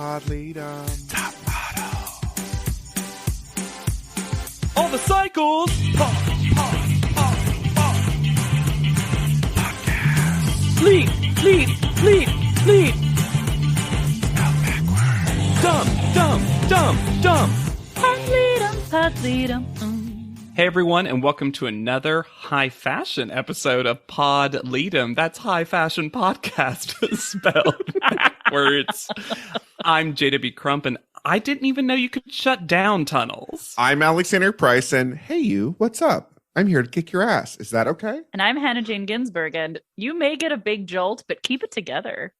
Pod Leadum. Top model. All the cycles. Podcast. Fleet. Spelled backwards. Dumb. Pod Leadum. Hey everyone, and welcome to another high fashion episode of Pod Leadum. That's high fashion podcast spelled backwards. I'm JW Crump, and I didn't even know you could shut down tunnels. I'm Alexander Price, and hey you, what's up? I'm here to kick your ass. Is that okay? And I'm Hannah Jane Ginsburg, and you may get a big jolt, but keep it together.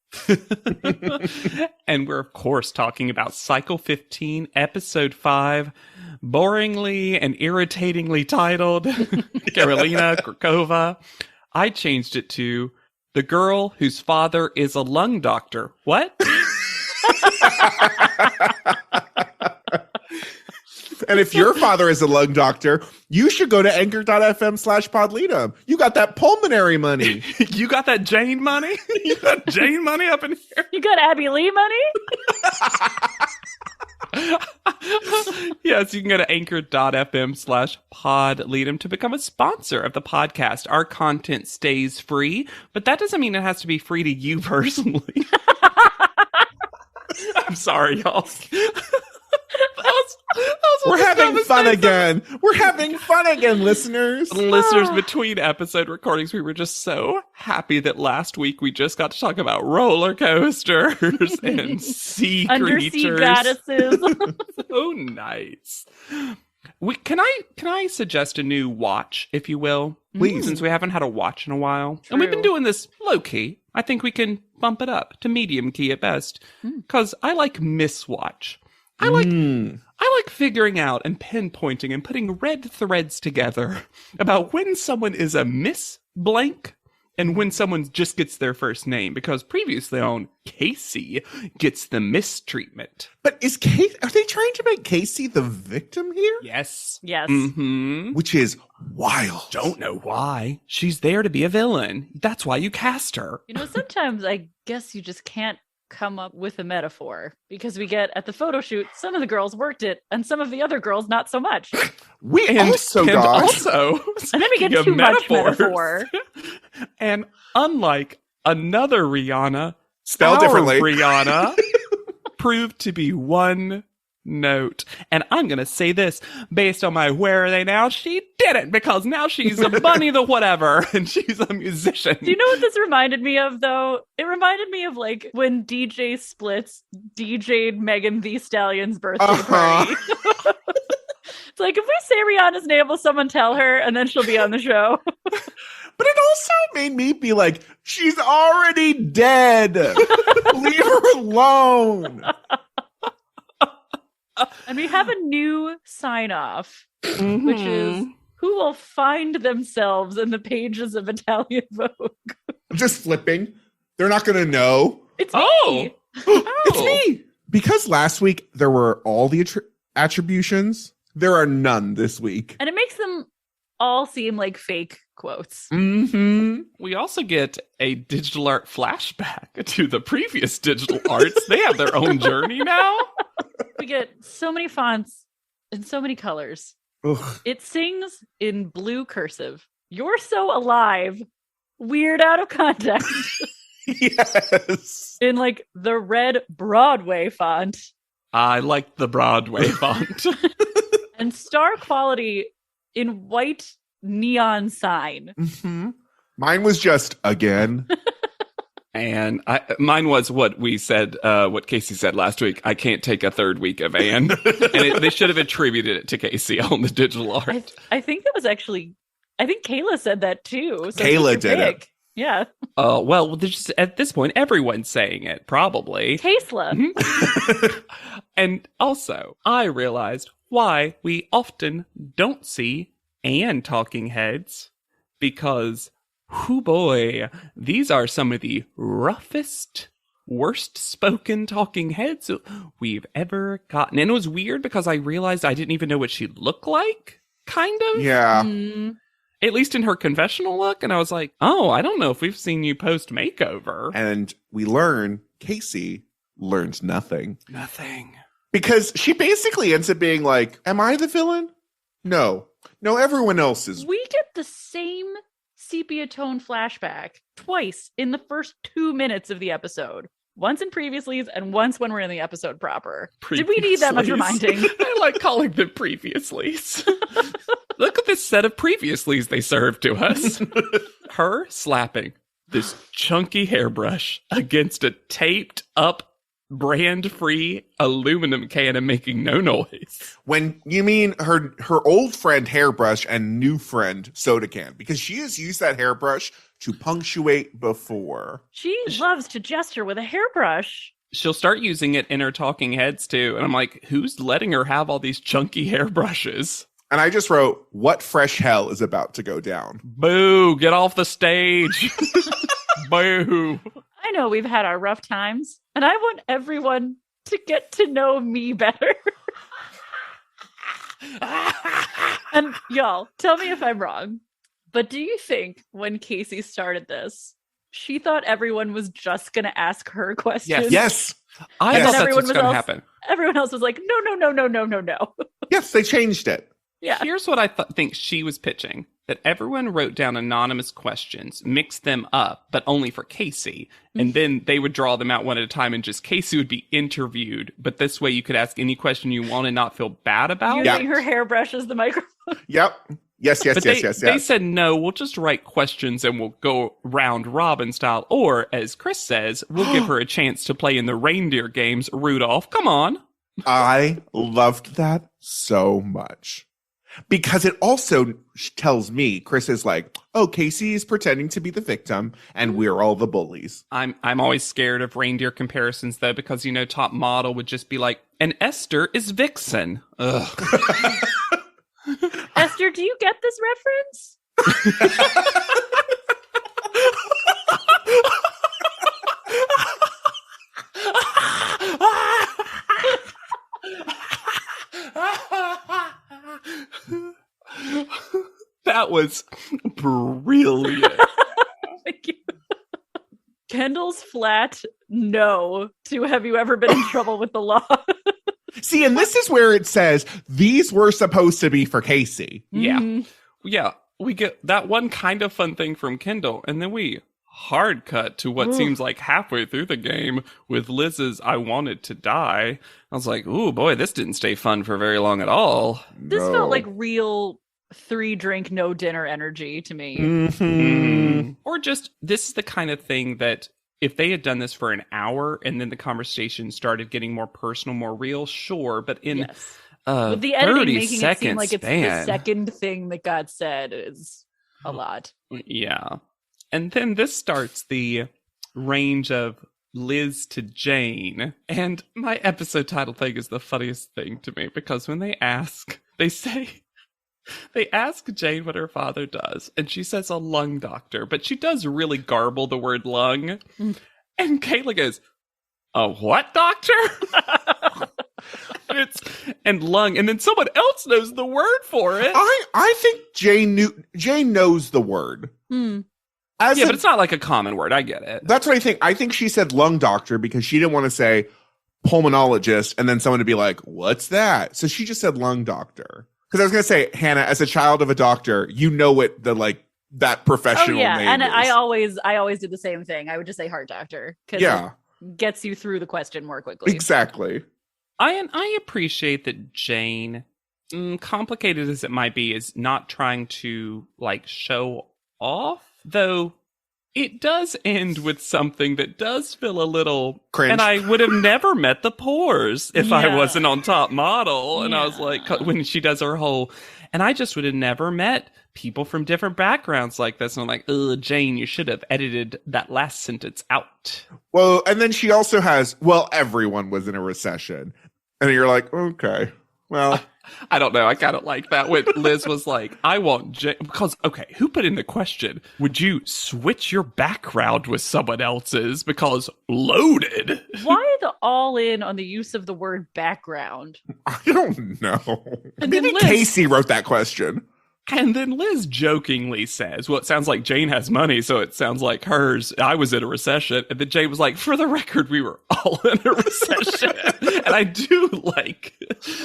And we're, of course, talking about Cycle 15, Episode 5, boringly and irritatingly titled Karolina Krakova. I changed it to The Girl Whose Father is a Lung Doctor. What? And if your father is a lung doctor, you should go to anchor.fm/podleadum. You got that pulmonary money. You got that Jane money? You got Jane money up in here? You got Abby Lee money? Yes, you can go to anchor.fm/podleadum to become a sponsor of the podcast. Our content stays free, but that doesn't mean it has to be free to you personally. I'm sorry, y'all. We're having fun again. We're having fun again, listeners. Listeners, between episode recordings, we were just so happy that last week we just got to talk about roller coasters and sea Undersea creatures. goddesses. So nice. Can I suggest a new watch, if you will? Please. Since we haven't had a watch in a while. True. And we've been doing this low-key. I think we can bump it up to medium key at best. Because I like Miss Watch. I like figuring out and pinpointing and putting red threads together about when someone is a Miss Blank and when someone just gets their first name. Because previously on, Casey gets the mistreatment. But are they trying to make Casey the victim here? Yes. Yes. Mm-hmm. Which is wild. Don't know why. She's there to be a villain. That's why you cast her. You know, sometimes I guess you just can't come up with a metaphor because we get at the photo shoot, some of the girls worked it and some of the other girls not so much. And also, And then we get too much metaphor. And unlike another Rihanna, spelled our differently, Rihanna proved to be one note. And I'm going to say this based on my Where Are They Now? She didn't, because now she's a bunny the whatever and she's a musician. Do you know what this reminded me of, though? It reminded me of like when DJ Splits DJ'd Megan Thee Stallion's birthday party. It's like, if we say Rihanna's name, will someone tell her and then she'll be on the show? But it also made me be like, she's already dead. Leave her alone. And we have a new sign-off, which is, who will find themselves in the pages of Italian Vogue? I'm just flipping. They're not going to know. It's me! Oh. It's me. Because last week there were all the attributions, there are none this week. And it makes them all seem like fake quotes. We also get a digital art flashback to the previous digital arts. They have their own journey now. We get so many fonts and so many colors. Ugh. It sings in blue cursive. You're so alive. Weird out of context. Yes. In like the red Broadway font. I like the Broadway font. And star quality in white neon sign. Mine was just again. And mine was what we said, what Casey said last week. I can't take a third week of Anne. And they should have attributed it to Casey on the digital art. I think that was actually, I think Kayla said that too. So Kayla did it. Yeah. Well, just, at this point, everyone's saying it, probably. Tasla. And also, I realized why we often don't see Anne talking heads. Because, whoo boy, these are some of the roughest, worst spoken talking heads we've ever gotten. And it was weird because I realized I didn't even know what she looked like, kind of. Yeah. At least in her confessional look. And I was like, oh, I don't know if we've seen you post makeover. And we learn Casey learned nothing. Nothing. Because she basically ends up being like, am I the villain? No, everyone else is. We get the same sepia tone flashback twice in the first 2 minutes of the episode. Once in Previouslys and once when we're in the episode proper. Did we need that much reminding? I like calling them Previouslys. Look at this set of Previouslys they served to us. Her slapping this chunky hairbrush against a taped up brand-free aluminum can and making no noise. When you mean her old friend hairbrush and new friend soda can, because she has used that hairbrush to punctuate before. She loves to gesture with a hairbrush. She'll start using it in her talking heads too, and I'm like, who's letting her have all these chunky hairbrushes? And I just wrote, what fresh hell is about to go down? Boo, get off the stage. Boo. I know we've had our rough times, and I want everyone to get to know me better. And y'all, tell me if I'm wrong, but do you think when Casey started this, she thought everyone was just going to ask her questions? Yes. I Yes. thought that's Everyone what's was going to all- happen. Everyone else was like, no. Yes, they changed it. Yeah. Here's what I think she was pitching. That everyone wrote down anonymous questions, mixed them up, but only for Casey. And then they would draw them out one at a time and just Casey would be interviewed. But this way you could ask any question you want and not feel bad about it. Using her hairbrush as the microphone. Yep. Yes. But they said, no, we'll just write questions and we'll go round robin style. Or, as Chris says, we'll give her a chance to play in the reindeer games. Rudolph, come on. I loved that so much. Because it also tells me, Chris is like, oh, Casey is pretending to be the victim and we're all the bullies. I'm always scared of reindeer comparisons, though, because, Top Model would just be like, and Esther is Vixen. Ugh. Esther, do you get this reference? That was brilliant. Thank you. Kendall's flat no to have you ever been in trouble with the law? See, and this is where it says these were supposed to be for Casey. Yeah. Mhm. Yeah. We get that one kind of fun thing from Kendall, and then we hard cut to what seems like halfway through the game with Liz's I Wanted to Die. I was like, ooh, boy, this didn't stay fun for very long at all. This No. felt like real 3-drink, no dinner energy to me. Mhm. Or just, this is the kind of thing that if they had done this for an hour and then the conversation started getting more personal, more real, sure. But in Yes. a With the editing 30 making it second seem like it's the span, second thing that got said is a lot. yeah. And then this starts the range of Liz to Jane. And my episode title thing is the funniest thing to me because when they ask Jane what her father does, and she says a lung doctor, but she does really garble the word lung. And Kayla goes, a what doctor? and lung, and then someone else knows the word for it. I think Jane knows the word. As Yeah, a- but it's not like a common word. I get it. That's what I think. I think she said lung doctor because she didn't want to say pulmonologist and then someone to be like, what's that? So she just said lung doctor. Because I was going to say, Hannah, as a child of a doctor, you know what that professional name and is. I always did the same thing. I would just say heart doctor because Yeah, it gets you through the question more quickly. exactly. I appreciate that Jane, complicated as it might be, is not trying to show off, though it does end with something that does feel a little Cringe. And I would have never met the pores if I Yeah. wasn't on Top Model. And I was like, Yeah. when she does her whole, and I just would have never met people from different backgrounds like this. And I'm like, ugh, Jane, you should have edited that last sentence out. Well, and then she also has, well, everyone was in a recession. And you're like, okay, well. I don't know. I kind of like that when Liz was like, I want Jane. Because, okay, who put in the question? Would you switch your background with someone else's? Because loaded. Why the all in on the use of the word background? I don't know. And Maybe then Liz- Casey wrote that question. And then Liz jokingly says, well, it sounds like Jane has money, so it sounds like hers. I was in a recession. And then Jane was like, for the record, we were all in a recession. And I do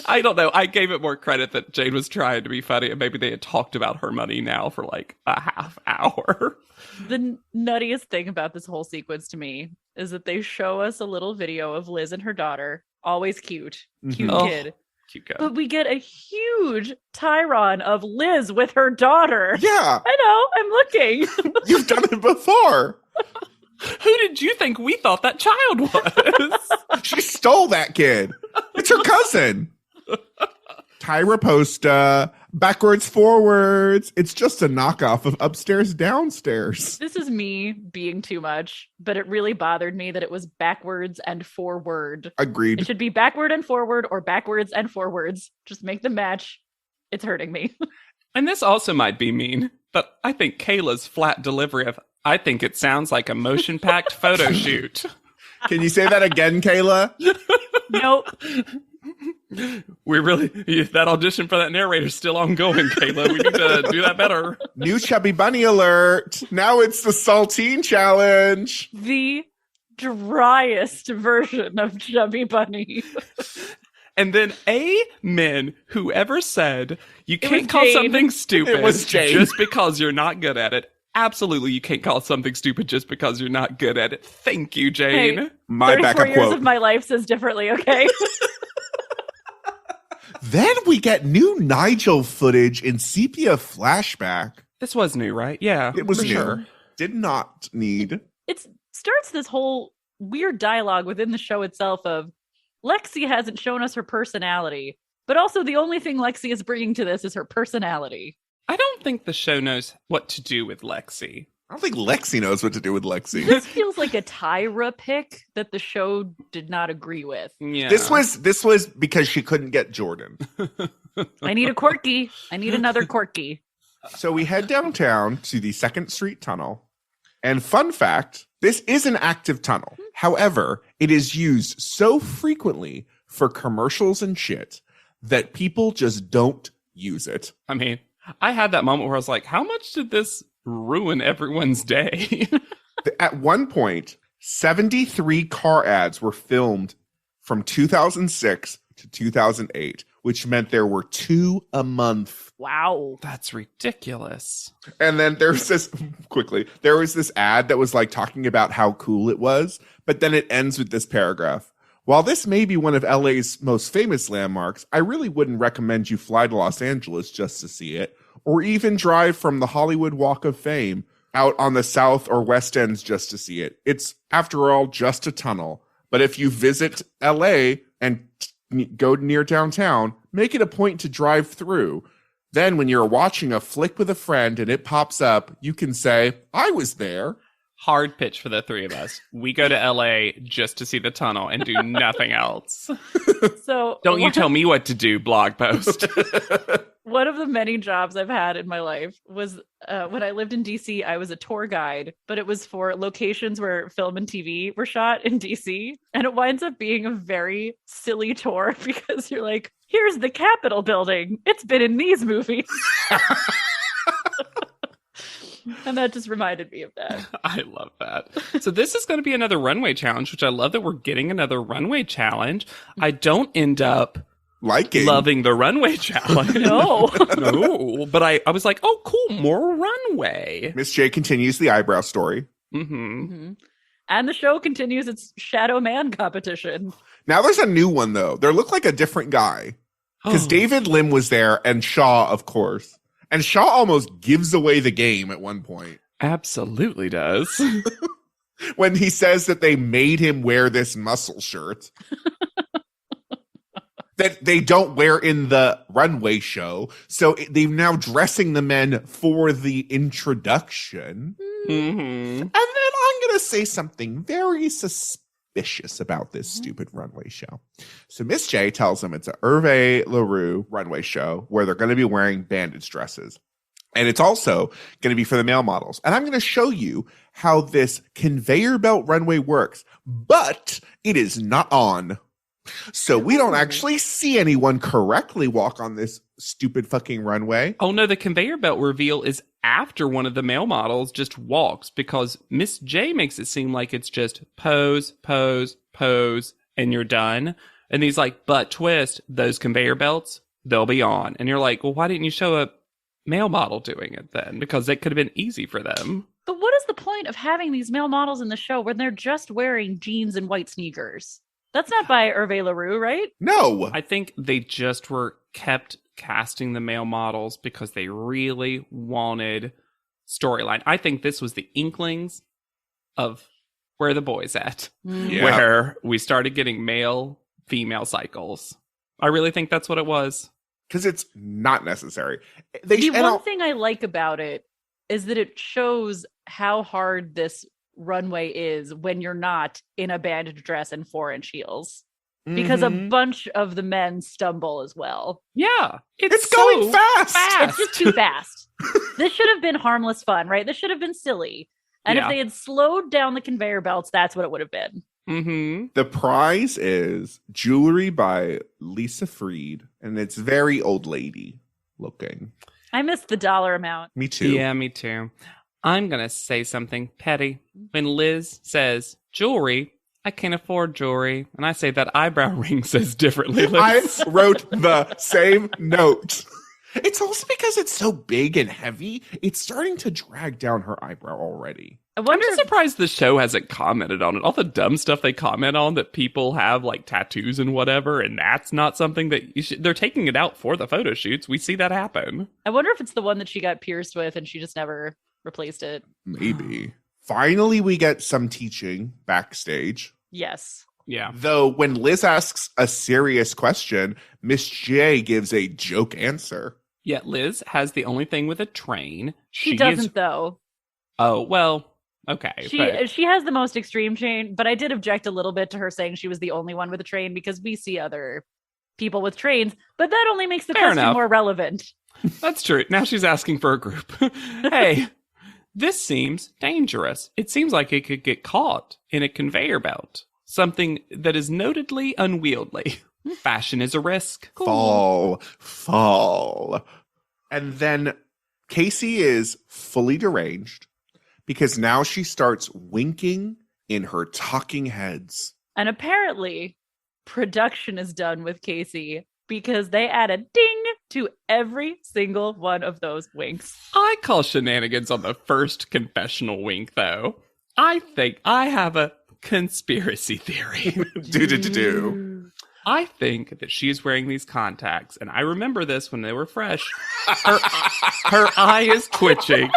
I don't know. I gave it more credit that Jane was trying to be funny, and maybe they had talked about her money now for like a half hour. The nuttiest thing about this whole sequence to me is that they show us a little video of Liz and her daughter. Always cute kid. Cute girl. But we get a huge Tyron of Liz with her daughter. Yeah. I know. I'm looking. You've done it before. Who did you think we thought that child was? She stole that kid. It's her cousin. Tyra Posta, backwards, forwards. It's just a knockoff of upstairs, downstairs. This is me being too much, but it really bothered me that it was backwards and forward. Agreed. It should be backward and forward or backwards and forwards. Just make them match. It's hurting me. And this also might be mean, but I think Kayla's flat delivery of, I think it sounds like a motion-packed photo shoot. Can you say that again, Kayla? Nope. That audition for that narrator is still ongoing, Kayla. We need to do that better. New Chubby Bunny alert. Now it's the Saltine Challenge. The driest version of Chubby Bunny. And then amen, whoever said you was can't call Jane. something stupid It was Jane. just because you're not good at it. Absolutely, you can't call something stupid just because you're not good at it. Thank you, Jane. Hey, My 34 backup years quote. of my life says differently, okay? Then we get new Nigel footage in sepia flashback. This was new, right? Yeah, It was for new. sure. Did not need. It starts this whole weird dialogue within the show itself of Lexi hasn't shown us her personality, but also the only thing Lexi is bringing to this is her personality. I don't think the show knows what to do with Lexi. I don't think Lexi knows what to do with Lexi. This feels like a Tyra pick that the show did not agree with. Yeah. This was because she couldn't get Jordan. I need a Corky. I need another Corky. So we head downtown to the 2nd Street Tunnel. And fun fact, this is an active tunnel. However, it is used so frequently for commercials and shit that people just don't use it. I mean, I had that moment where I was like, how much did this ruin everyone's day? At one point, 73 car ads were filmed from 2006 to 2008, which meant there were 2 a month. Wow. That's ridiculous. And then there was this ad that was like talking about how cool it was, but then it ends with this paragraph. While this may be one of LA's most famous landmarks, I really wouldn't recommend you fly to Los Angeles just to see it, or even drive from the Hollywood Walk of Fame out on the south or west ends just to see it. It's, after all, just a tunnel. But if you visit LA and go near downtown, make it a point to drive through. Then when you're watching a flick with a friend and it pops up, you can say, I was there. Hard pitch for the three of us. We go to LA just to see the tunnel and do nothing else. So Don't you tell me what to do, blog post. one of the many jobs I've had in my life was when I lived in DC, I was a tour guide, but it was for locations where film and TV were shot in DC. And it winds up being a very silly tour because you're like, here's the Capitol building. It's been in these movies. And that just reminded me of that. I love that. So this is going to be another runway challenge, which I love that we're getting another runway challenge. I don't end up loving the runway challenge. No. No. But I was like, oh, cool, more runway. Miss J continues the eyebrow story. Mm-hmm. And the show continues its Shadow Man competition. Now there's a new one, though. There looked like a different guy. Because David Lim was there and Shaw, of course. And Shaw almost gives away the game at one point. Absolutely does. When he says that they made him wear this muscle shirt that they don't wear in the runway show. So they're now dressing the men for the introduction. Mm-hmm. And then I'm going to say something very suspicious about this stupid runway show. So Miss J tells them it's a Hervé Leroux runway show where they're going to be wearing bandage dresses. And it's also going to be for the male models. And I'm going to show you how this conveyor belt runway works. But it is not on. So we don't actually see anyone correctly walk on this stupid fucking runway. Oh no, the conveyor belt reveal is after one of the male models just walks, because Miss J makes it seem like it's just pose, pose, pose, and you're done. And he's like, but twist, those conveyor belts, they'll be on. And you're like, well, why didn't you show a male model doing it then? Because it could have been easy for them. But what is the point of having these male models in the show when they're just wearing jeans and white sneakers? That's not by Hervé Leroux, right? No. I think they just were kept casting the male models because they really wanted storyline. I think this was the inklings of Where the Boys At, Yeah. where we started getting male, female cycles. I really think that's what it was. Because it's not necessary. The one thing I like about it is that it shows how hard this runway is when you're not in a bandage dress and 4-inch heels. Because a bunch of the men stumble as well. Yeah. It's going fast. It's just too fast. This should have been harmless fun, right? This should have been silly. And if they had slowed down the conveyor belts, that's what it would have been. Mm-hmm. The prize is jewelry by Lisa Freed, and it's very old lady looking. I missed the dollar amount. Me too. Yeah, me too. I'm going to say something petty. When Liz says jewelry, I can't afford jewelry. And I say that eyebrow ring says differently. Liz. I wrote the same note. It's also because it's so big and heavy, it's starting to drag down her eyebrow already. I wonder I'm surprised the show hasn't commented on it. All the dumb stuff they comment on that people have, like tattoos and whatever, and that's not something that they're taking it out for the photo shoots. We see that happen. I wonder if it's the one that she got pierced with and she just never replaced it. Maybe. Finally, we get some teaching backstage. Yes. Yeah. Though when Liz asks a serious question, Miss J gives a joke answer. Yeah, Liz has the only thing with a train. She doesn't, though. Oh, well, okay. She has the most extreme chain, but I did object a little bit to her saying she was the only one with a train because we see other people with trains, but that only makes the question more relevant. That's true. Now she's asking for a group. Hey, this seems dangerous. It seems like it could get caught in a conveyor belt. Something that is notedly unwieldy. Fashion is a risk. Cool. Fall. And then Casey is fully deranged because now she starts winking in her talking heads. And apparently, production is done with Casey because they add a ding to every single one of those winks. I call shenanigans on the first confessional wink, though. I think I have a conspiracy theory. Do. I think that she's wearing these contacts, and I remember this when they were fresh. Her eye is twitching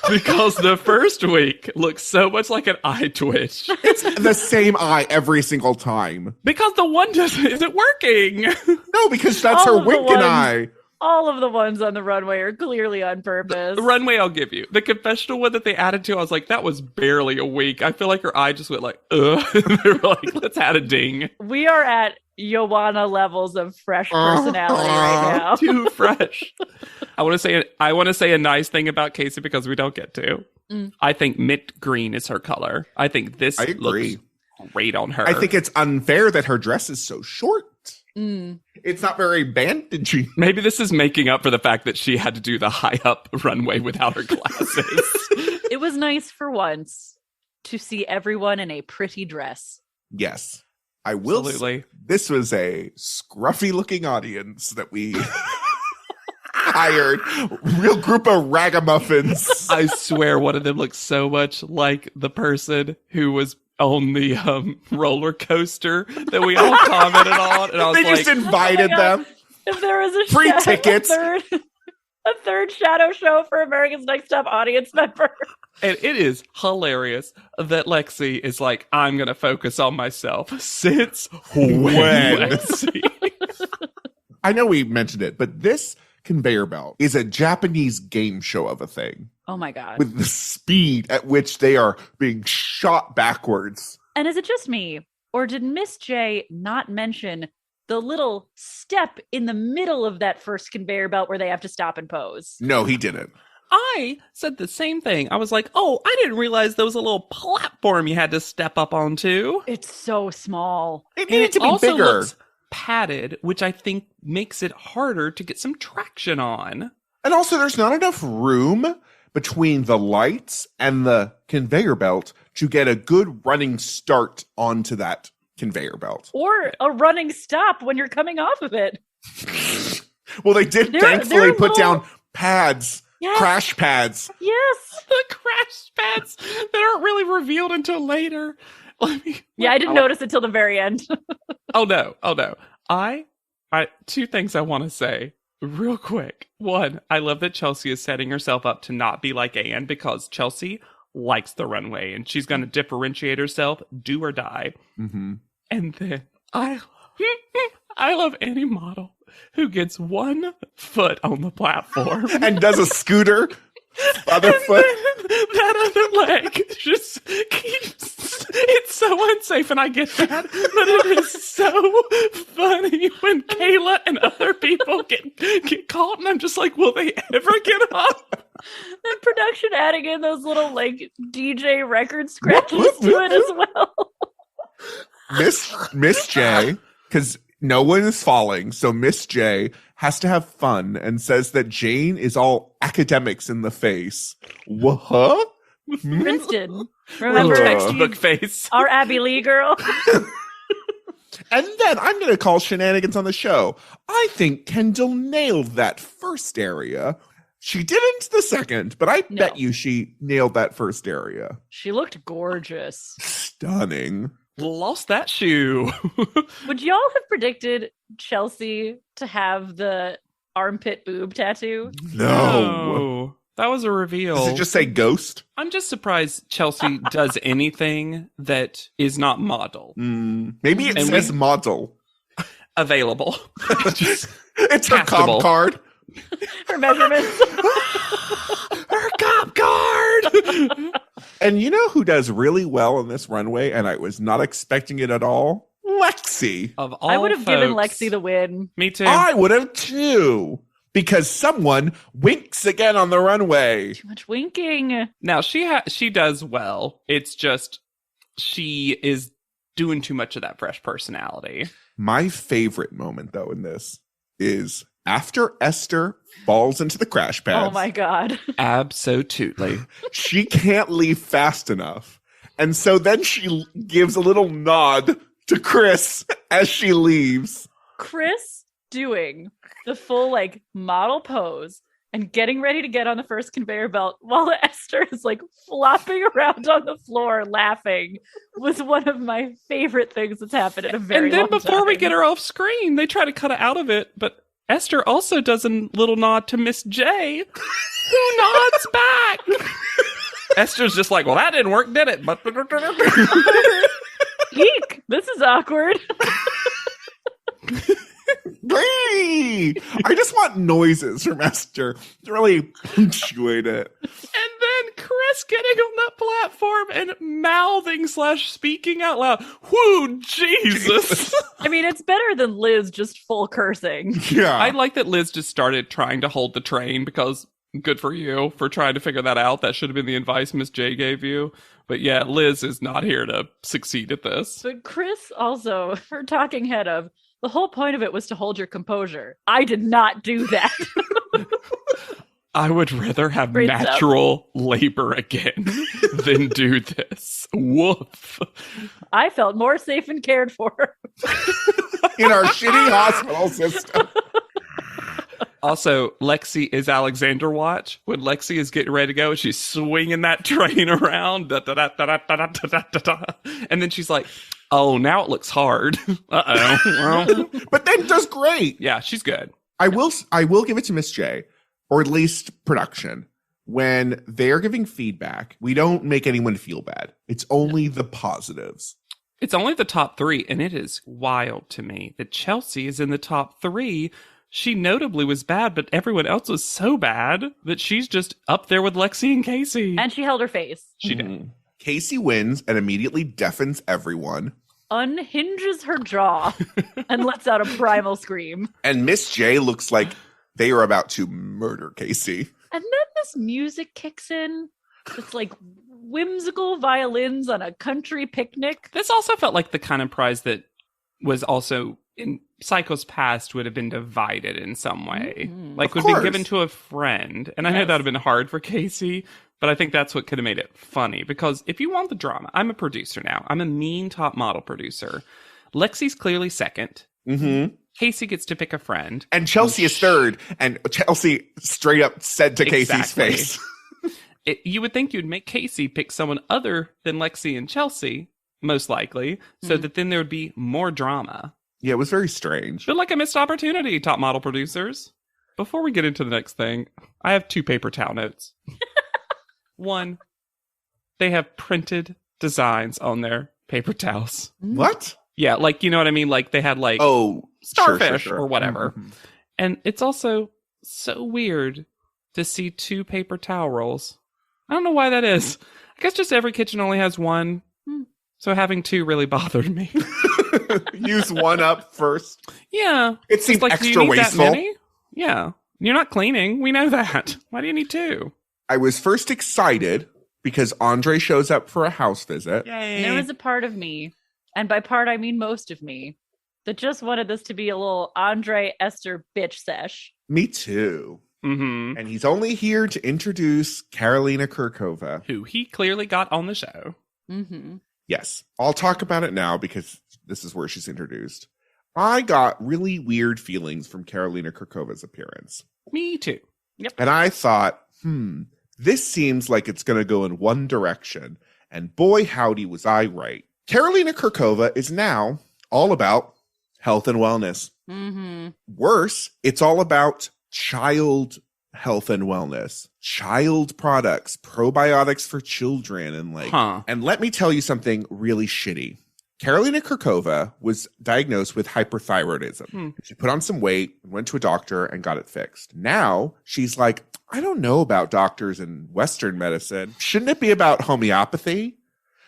because the first week looks so much like an eye twitch. It's the same eye every single time. Because the one isn't working. No, because that's her winking eye. All of the ones on the runway are clearly on purpose. The runway, I'll give you. The confessional one that they added to, I was like, that was barely a week. I feel like her eye just went like, ugh. They were like, let's add a ding. We are at Joanna levels of fresh personality right now. Too fresh. I want to say a nice thing about Casey because we don't get to. I think mint green is her color. I think this looks great on her. I think it's unfair that her dress is so short. It's not very bandaging. Maybe this is making up for the fact that she had to do the high up runway without her glasses. It was nice for once to see everyone in a pretty dress. Yes. I will say, this was a scruffy looking audience that we hired. Real group of ragamuffins. I swear one of them looks so much like the person who was on the roller coaster that we all commented on. And I was they just invited them. If there was a free tickets. A third shadow show for America's Next Top audience member. And it is hilarious that Lexi is like, I'm going to focus on myself. Since when? Lexi? I know we mentioned it, but this conveyor belt is a Japanese game show of a thing. Oh my God. With the speed at which they are being shot backwards. And is it just me? Or did Miss J not mention the little step in the middle of that first conveyor belt where they have to stop and pose? No, he didn't. I said the same thing. I was like, oh, I didn't realize there was a little platform you had to step up onto. It's so small. It And needed it to be also bigger. looks padded, which I think makes it harder to get some traction on. And also, there's not enough room between the lights and the conveyor belt to get a good running start onto that conveyor belt. Or a running stop when you're coming off of it. Well, they did They're thankfully put little- down pads, Yes. crash pads. Yes. The crash pads that aren't really revealed until later. Yeah, I didn't notice it till the very end. Oh no. I two things I want to say real quick. One, I love that Chelsea is setting herself up to not be like Anne because Chelsea likes the runway and she's going to differentiate herself, do or die. Mm-hmm. And then I love any model who gets 1 foot on the platform. And does a scooter, other And foot. then that other leg just keeps. It's so unsafe, and I get that, but it is so funny when Kayla and other people get caught, and I'm just like, will they ever get up? And production adding in those little like DJ record scratches to it as well. Miss J, because no one is falling, so Miss J has to have fun and says that Jane is all academics in the face. What? Princeton. Real Remember textbook face. our Abby Lee girl? And then I'm going to call shenanigans on the show. I think Kendall nailed that first area. She didn't the second, but I bet you she nailed that first area. She looked gorgeous. Stunning. Lost that shoe. Would y'all have predicted Chelsea to have the armpit boob tattoo? No. That was a reveal. Does it just say ghost? I'm just surprised Chelsea does anything that is not model. Maybe it And says model. Available. Just It's her castable. comp card. Her measurements. her cop card. And you know who does really well on this runway, and I was not expecting it at all? Lexi. Of all I would have given folks. Lexi the win. Me too. I would have too. Because someone winks again on the runway. Too much winking. Now she does well. It's just she is doing too much of that fresh personality. My favorite moment, though, in this is after Esther falls into the crash pads. Oh my god. Absolutely. She can't leave fast enough. And so then she gives a little nod to Chris as she leaves. Chris doing the full like model pose and getting ready to get on the first conveyor belt while Esther is like flopping around on the floor laughing was one of my favorite things that's happened in a very And then long before we time. get her off screen, they try to cut her out of it, but Esther also does a little nod to Miss J, who nods back. Esther's just like, well, that didn't work, did it? But Eek, this is awkward. Whee! I just want noises from Esther to really punctuate it. And then Chris getting on that platform and mouthing / speaking out loud. Whoo, Jesus. I mean, it's better than Liz just full cursing. Yeah. I like that Liz just started trying to hold the train because good for you for trying to figure that out. That should have been the advice Miss J gave you. But yeah, Liz is not here to succeed at this. But Chris also, her talking head of, the whole point of it was to hold your composure. I did not do that. I would rather have Braids up. natural labor again than do this. Woof. I felt more safe and cared for. In our shitty hospital system. Also, Lexi is Alexander Watch. When Lexi is getting ready to go, she's swinging that train around. Da, da, da, da, da, da, da, da, da. And then she's like, oh, now it looks hard. Uh-oh. Well, But then does great. yeah, she's good. I will give it to Miss J, or at least production. When they're giving feedback, we don't make anyone feel bad. It's only the positives. It's only the top 3, and it is wild to me that Chelsea is in the top 3. She notably was bad, but everyone else was so bad that she's just up there with Lexi and Casey. And she held her face. She did. Casey wins and immediately deafens everyone. Unhinges her jaw and lets out a primal scream. And Miss J looks like they are about to murder Casey. And then the this music kicks in. It's like whimsical violins on a country picnic. This also felt like the kind of prize that was also in cycles past would have been divided in some way. Like Of would be course. given to a friend. And I know Yes. that would have been hard for Casey, but I think that's what could have made it funny. Because if you want the drama, I'm a producer now. I'm a mean top model producer. Lexi's clearly second. Mm-hmm. Casey gets to pick a friend. And Chelsea is third. And Chelsea straight up said to Casey's Exactly. face. You would think you'd make Casey pick someone other than Lexi and Chelsea, most likely, so that then there would be more drama. Yeah, it was very strange. Feel like a missed opportunity, top model producers. Before we get into the next thing, I have 2 paper towel notes. One, they have printed designs on their paper towels. What? Yeah, like, you know what I mean? Like, they had, like, Oh, starfish sure. or whatever. Mhm. And it's also so weird to see 2 paper towel rolls. I don't know why that is. I guess just every kitchen only has one. So having 2 really bothered me. Use one up first. Yeah. It seems It's like, do you extra need that wasteful. many? Yeah. You're not cleaning. We know that. Why do you need 2? I was first excited because Andre shows up for a house visit. Yay. And there was a part of me, and by part I mean most of me, that just wanted this to be a little Andre Esther bitch sesh. Me too. Mm-hmm. And he's only here to introduce Karolina Kurkova. Who he clearly got on the show. Mm-hmm. Yes, I'll talk about it now because this is where she's introduced. I got really weird feelings from Karolina Kurkova's appearance. Me too. And I thought, this seems like it's going to go in one direction. And boy, howdy, was I right. Karolina Kurkova is now all about health and wellness. Mm-hmm. Worse, it's all about child health and wellness, child products, probiotics for children, and like, and let me tell you something really shitty. Karolina Kurkova was diagnosed with hyperthyroidism. She put on some weight, went to a doctor, and got it fixed. Now she's like, I don't know about doctors in Western medicine. Shouldn't it be about homeopathy?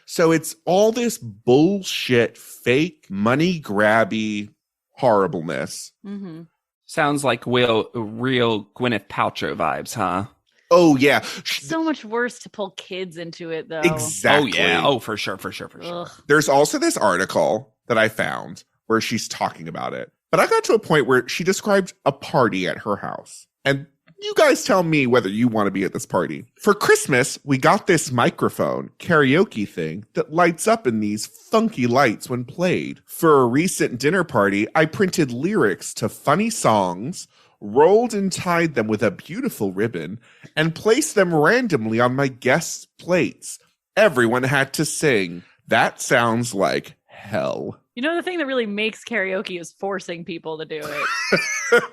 So it's all this bullshit, fake, money grabby horribleness. Mm-hmm. Sounds like real Gwyneth Paltrow vibes, huh? Oh, yeah. So much worse to pull kids into it, though. Exactly. Oh, yeah. Oh, for sure. Ugh. There's also this article that I found where she's talking about it. But I got to a point where she described a party at her house. And you guys tell me whether you want to be at this party. For Christmas, we got this microphone karaoke thing that lights up in these funky lights when played. For a recent dinner party, I printed lyrics to funny songs, rolled and tied them with a beautiful ribbon, and placed them randomly on my guests' plates. Everyone had to sing. That sounds like hell. You know, the thing that really makes karaoke is forcing people to do it.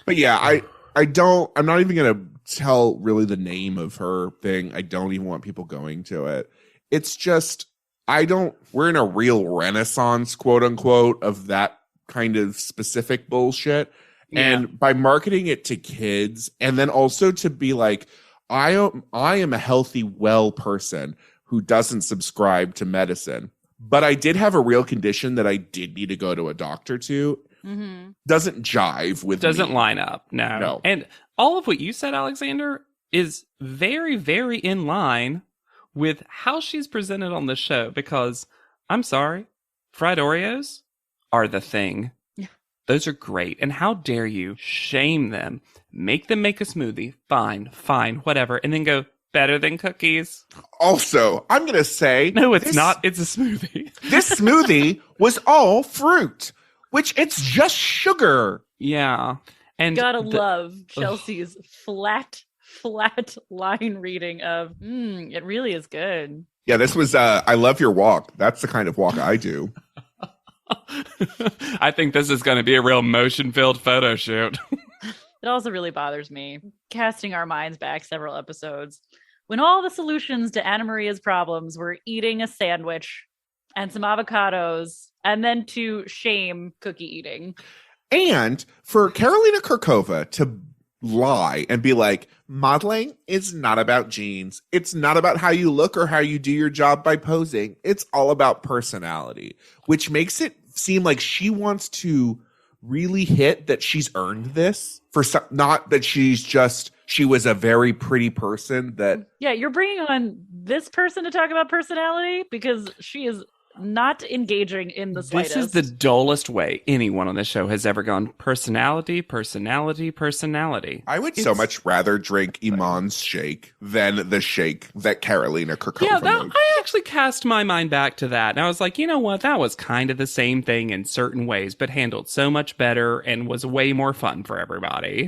But yeah, I'm not even going to tell really the name of her thing. I don't even want people going to it. It's just, we're in a real renaissance, quote unquote, of that kind of specific bullshit. Yeah. And by marketing it to kids, and then also to be like, I am a healthy, well person who doesn't subscribe to medicine, but I did have a real condition that I did need to go to a doctor to. Mm-hmm. Doesn't jive with Doesn't me. line up. No. And all of what you said, Alexander, is very, very in line with how she's presented on the show. Because, I'm sorry, fried Oreos are the thing. Yeah. Those are great. And how dare you shame them, make them make a smoothie, fine, whatever, and then go, better than cookies. Also, I'm going to say... No, it's not. It's a smoothie. This smoothie was all fruit, which it's just sugar. Yeah. And Gotta love Chelsea's flat line reading of, it really is good. Yeah, this was, I love your walk. That's the kind of walk I do. I think this is going to be a real motion-filled photo shoot. It also really bothers me, casting our minds back several episodes, when all the solutions to Anna Maria's problems were eating a sandwich and some avocados, and then to shame cookie eating. And for Karolina Kurkova to lie and be like, modeling is not about genes. It's not about how you look or how you do your job by posing. It's all about personality, which makes it seem like she wants to really hit that she's earned this for some, not that she's just she was a very pretty person that Yeah, you're bringing on this person to talk about personality because she is not engaging in the slightest. This is the dullest way anyone on this show has ever gone. Personality, personality, personality. I would so much rather drink Iman's shake than the shake that Carolina Kurkova Yeah, made. I actually cast my mind back to that. And I was like, you know what? That was kind of the same thing in certain ways, but handled so much better and was way more fun for everybody.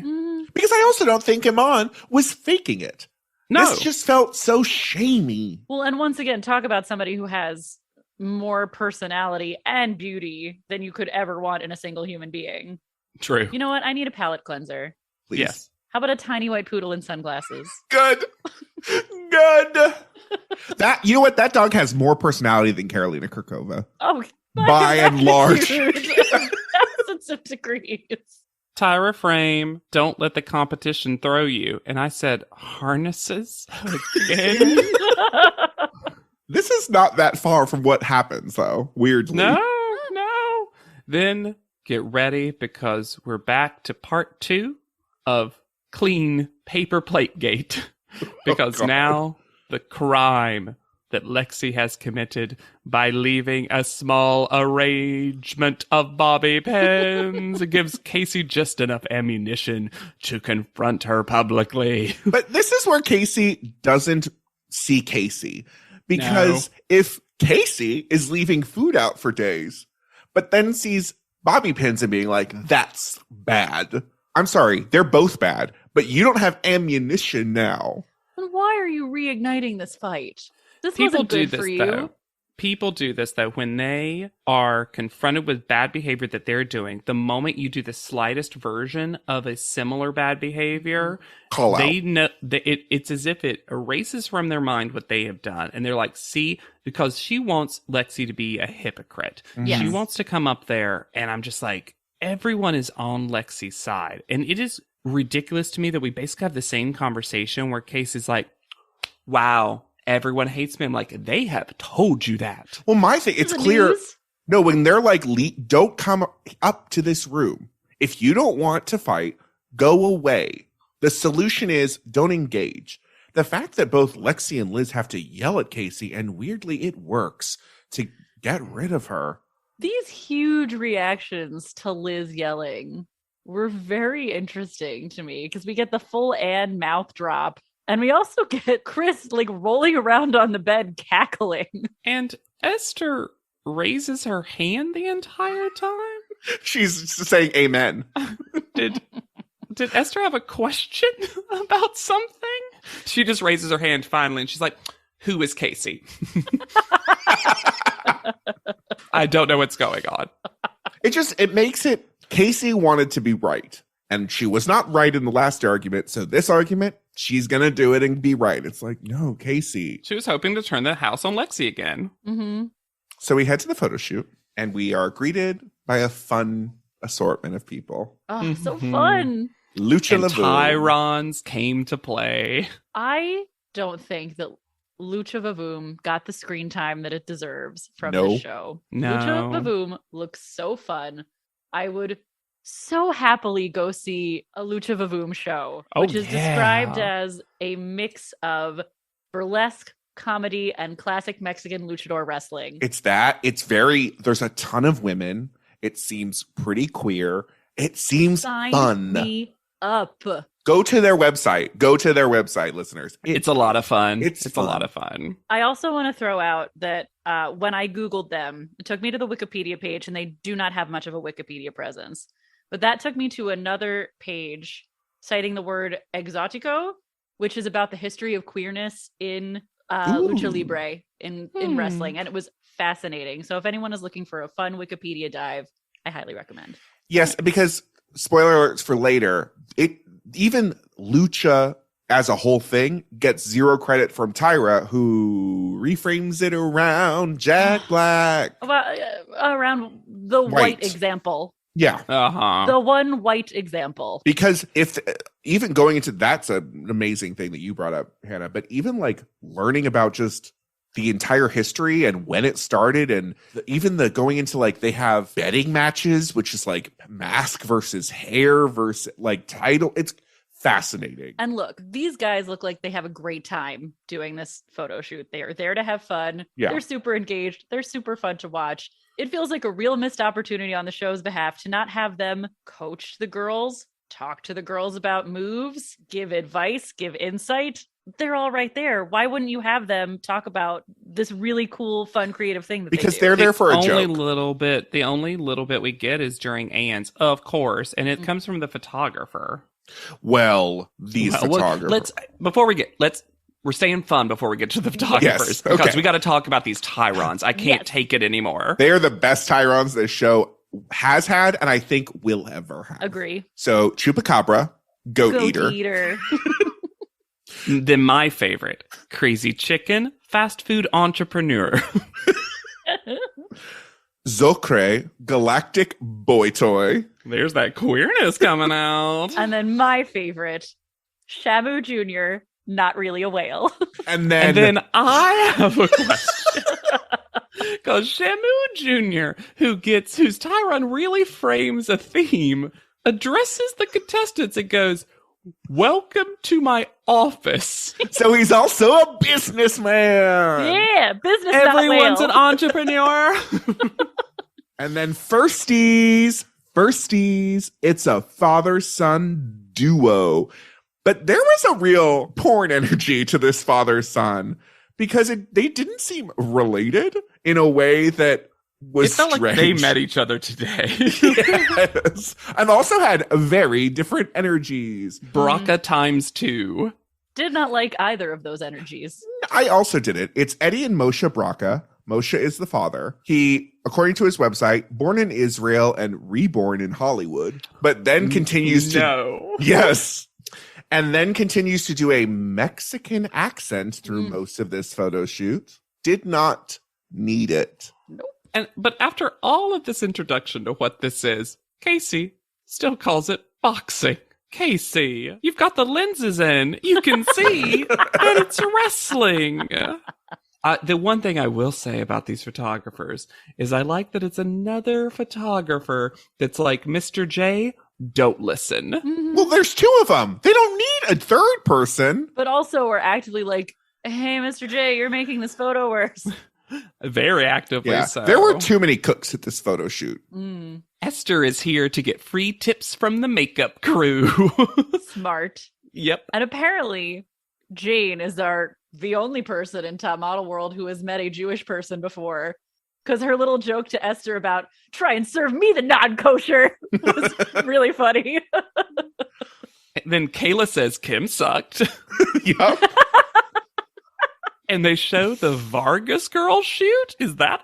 Because I also don't think Iman was faking it. No. This just felt so shamey. Well, and once again, talk about somebody who has more personality and beauty than you could ever want in a single human being. True. You know what? I need a palate cleanser. Please. Yes. How about a tiny white poodle in sunglasses? Good. Good. That, you know what? That dog has more personality than Carolina Kurkova. Oh, By and large. thousands of degrees. Tyra Frame, don't let the competition throw you. And I said, harnesses? Again? This is not that far from what happens, though, weirdly. No. Then get ready because we're back to part 2 of Clean Paper Plate Gate. Because now the crime that Lexi has committed by leaving a small arrangement of bobby pins gives Casey just enough ammunition to confront her publicly. But this is where Casey doesn't see Casey. Because if Casey is leaving food out for days, but then sees bobby pins and being like, that's bad. I'm sorry, they're both bad, but you don't have ammunition now. Then why are you reigniting this fight? This People wasn't do good this, for you. though. People do this, though, when they are confronted with bad behavior that they're doing. The moment you do the slightest version of a similar bad behavior, Call out. they know it's as if it erases from their mind what they have done. And they're like, see, because she wants Lexi to be a hypocrite. Yes. She wants to come up there, and I'm just like, everyone is on Lexi's side. And it is ridiculous to me that we basically have the same conversation where Casey's like, wow, everyone hates me. I'm like, they have told you that. Well, my thing, it's The clear. news? No, when they're like, don't come up to this room. If you don't want to fight, go away. The solution is don't engage. The fact that both Lexi and Liz have to yell at Casey, and weirdly it works to get rid of her. These huge reactions to Liz yelling were very interesting to me because we get the full Anne mouth drop. And we also get Chris like rolling around on the bed cackling. And Esther raises her hand the entire time. She's saying amen. Did Esther have a question about something? She just raises her hand finally and she's like, who is Casey? I don't know what's going on. It makes it, Casey wanted to be right. And she was not right in the last argument. So this argument, she's going to do it and be right. It's like, no, Casey. She was hoping to turn the house on Lexi again. Mm-hmm. So we head to the photo shoot and we are greeted by a fun assortment of people. Oh, so Mhm. fun. Lucha And Laboon. Tyrons came to play. I don't think that Lucha Vavoom got the screen time that it deserves from No. this show. No. Lucha Vavoom looks so fun. I would so happily go see a Lucha Vavoom show, Oh, which is yeah. described as a mix of burlesque, comedy, and classic Mexican luchador wrestling. It's there's a ton of women. It seems pretty queer. It seems Sign fun. me up. Go to their website, listeners. It's a lot of fun. It's a fun. lot of fun. I also want to throw out that when I Googled them, it took me to the Wikipedia page, and they do not have much of a Wikipedia presence. But that took me to another page citing the word exotico, which is about the history of queerness in lucha libre in wrestling. And it was fascinating. So if anyone is looking for a fun Wikipedia dive, I highly recommend. Yes, because spoiler alerts for later, even lucha as a whole thing gets zero credit from Tyra, who reframes it around Jack Black. Well, around the white example. Yeah. Uh-huh. The one white example. Because even going into that's an amazing thing that you brought up, Hannah, but even like learning about just the entire history and when it started, and even the going into like they have betting matches, which is like mask versus hair versus like title. It's fascinating. And look, these guys look like they have a great time doing this photo shoot. They are there to have fun. Yeah. They're super engaged. They're super fun to watch. It feels like a real missed opportunity on the show's behalf to not have them coach the girls, talk to the girls about moves, give advice, give insight. They're all right there. Why wouldn't you have them talk about this really cool, fun, creative thing that Because they do? they're there for a The joke. only little bit we get is during Anne's, of course, and it comes from the photographer. Well, these photographers. We're staying fun before we get to the photographers. okay. Because we got to talk about these Tyrons. I can't take it anymore. They are the best Tyrons this show has had, and I think will ever have. Agree. So, Chupacabra, Goat Eater. Then my favorite, Crazy Chicken, fast food entrepreneur. Zocre, Galactic Boy Toy. There's that queerness coming out. And then my favorite, Shamu Jr., not really a whale. And And then I have a question. Because Shamu Jr., whose Tyron really frames a theme, addresses the contestants and goes, "Welcome to my office." So he's also a businessman. Yeah, business Everyone's an not whale. entrepreneur. And then firsties, it's a father-son duo. But there was a real porn energy to this father-son because they didn't seem related in a way that was It felt strange. like they met each other today. Yes. And also had very different energies. Braca times 2. Did not like either of those energies. I also did it. It's Eddie and Moshe Braca. Moshe is the father. He, according to his website, born in Israel and reborn in Hollywood, but then continues to... No. Yes. And then continues to do a Mexican accent through most of this photo shoot. Did not need it. But after all of this introduction to what this is, Casey still calls it boxing. Casey, you've got the lenses in. You can see that it's wrestling. The one thing I will say about these photographers is I like that it's another photographer that's like, Mr. J, don't listen. Well, there's two of them. They don't need a third person. But also we're actively like, hey, Mr. J, you're making this photo worse. Very actively Yeah. so. There were too many cooks at this photo shoot. Esther is here to get free tips from the makeup crew. Smart. Yep. And apparently, Jane is the only person in top model world who has met a Jewish person before. Because her little joke to Esther about try and serve me the non-kosher was really funny. Then Kayla says Kim sucked. Yup. And they show the Vargas girl shoot? Is that?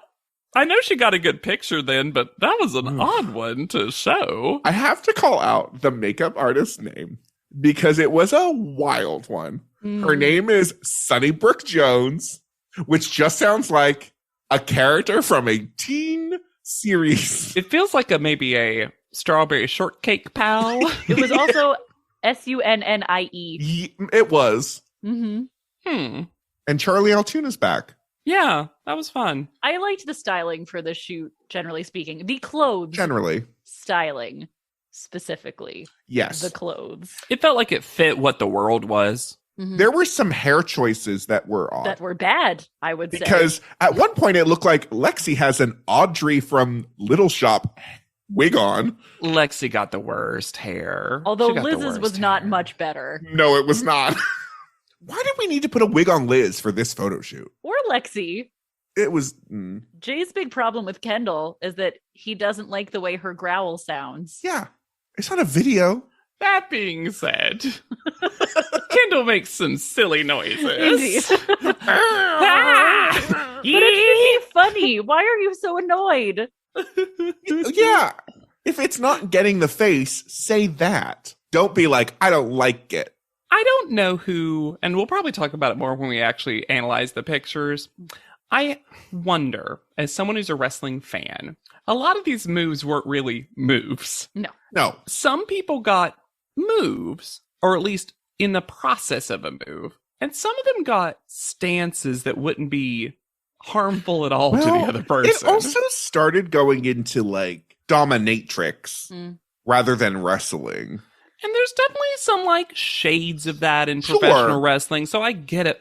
I know she got a good picture then, but that was an odd one to show. I have to call out the makeup artist's name because it was a wild one. Her name is Sunnybrook Jones, which just sounds like a character from a teen series. It feels like maybe a strawberry shortcake pal. It was also Sunnie. It was. Mm-hmm. And Charlie Altoona's back. Yeah, that was fun. I liked the styling for the shoot, generally speaking. The clothes Generally. styling, specifically. Yes. The clothes. It felt like it fit what the world was. There were some hair choices that were odd. That were bad, I would say. Because at one point it looked like Lexi has an Audrey from Little Shop wig on. Lexi got the worst hair. Although She got the Liz's worst was not hair. much better. No, it was not. Why did we need to put a wig on Liz for this photo shoot? Or Lexi. It was... Jay's big problem with Kendall is that he doesn't like the way her growl sounds. Yeah. It's not a video. That being said, Kendall makes some silly noises. Indeed. But it should be funny. Why are you so annoyed? Yeah. If it's not getting the face, say that. Don't be like, I don't like it. I don't know who, and we'll probably talk about it more when we actually analyze the pictures. I wonder, as someone who's a wrestling fan, a lot of these moves weren't really moves. No. Some people got moves, or at least in the process of a move, and some of them got stances that wouldn't be harmful at all to the other person. It also started going into like dominatrix rather than wrestling. And there's definitely some like shades of that in Sure. professional wrestling. So I get it.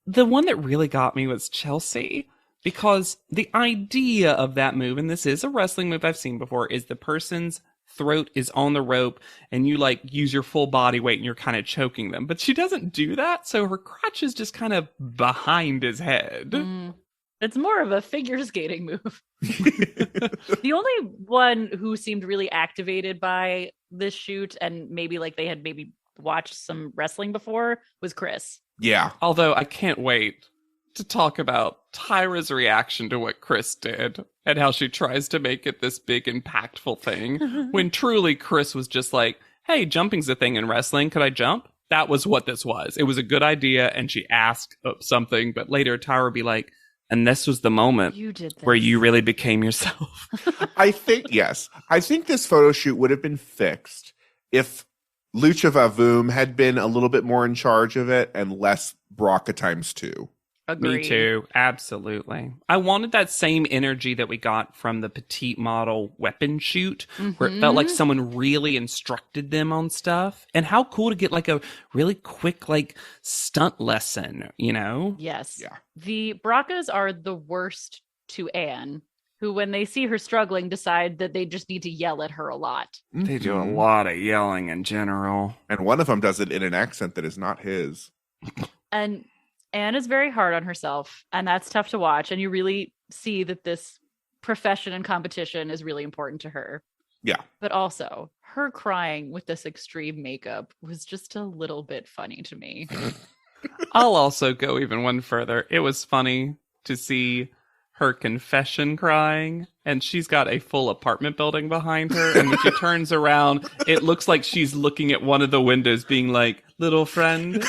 The one that really got me was Chelsea, because the idea of that move, and this is a wrestling move I've seen before, is the person's throat is on the rope and you like use your full body weight and you're kind of choking them. But she doesn't do that. So her crotch is just kind of behind his head. It's more of a figure skating move. The only one who seemed really activated by this shoot and maybe like they had maybe watched some wrestling before was Chris. Yeah. Although I can't wait to talk about Tyra's reaction to what Chris did and how she tries to make it this big impactful thing when truly Chris was just like, hey, jumping's a thing in wrestling. Could I jump? That was what this was. It was a good idea and she asked something, but later Tyra would be like, and this was the moment You did this. where you really became yourself. I think, yes. I think this photo shoot would have been fixed if Lucha Vavoom had been a little bit more in charge of it and less Braca times 2. Agreed. Me too. Absolutely. I wanted that same energy that we got from the petite model weapon shoot, where it felt like someone really instructed them on stuff. And how cool to get like a really quick, like stunt lesson, you know? Yes. Yeah. The Bracas are the worst to Anne, who, when they see her struggling, decide that they just need to yell at her a lot. They do a lot of yelling in general. And one of them does it in an accent that is not his. And Anne is very hard on herself, and that's tough to watch. And you really see that this profession and competition is really important to her. Yeah. But also, her crying with this extreme makeup was just a little bit funny to me. I'll also go even one further. It was funny to see her confession crying, and she's got a full apartment building behind her. And when she turns around, it looks like she's looking at one of the windows being like, little friend.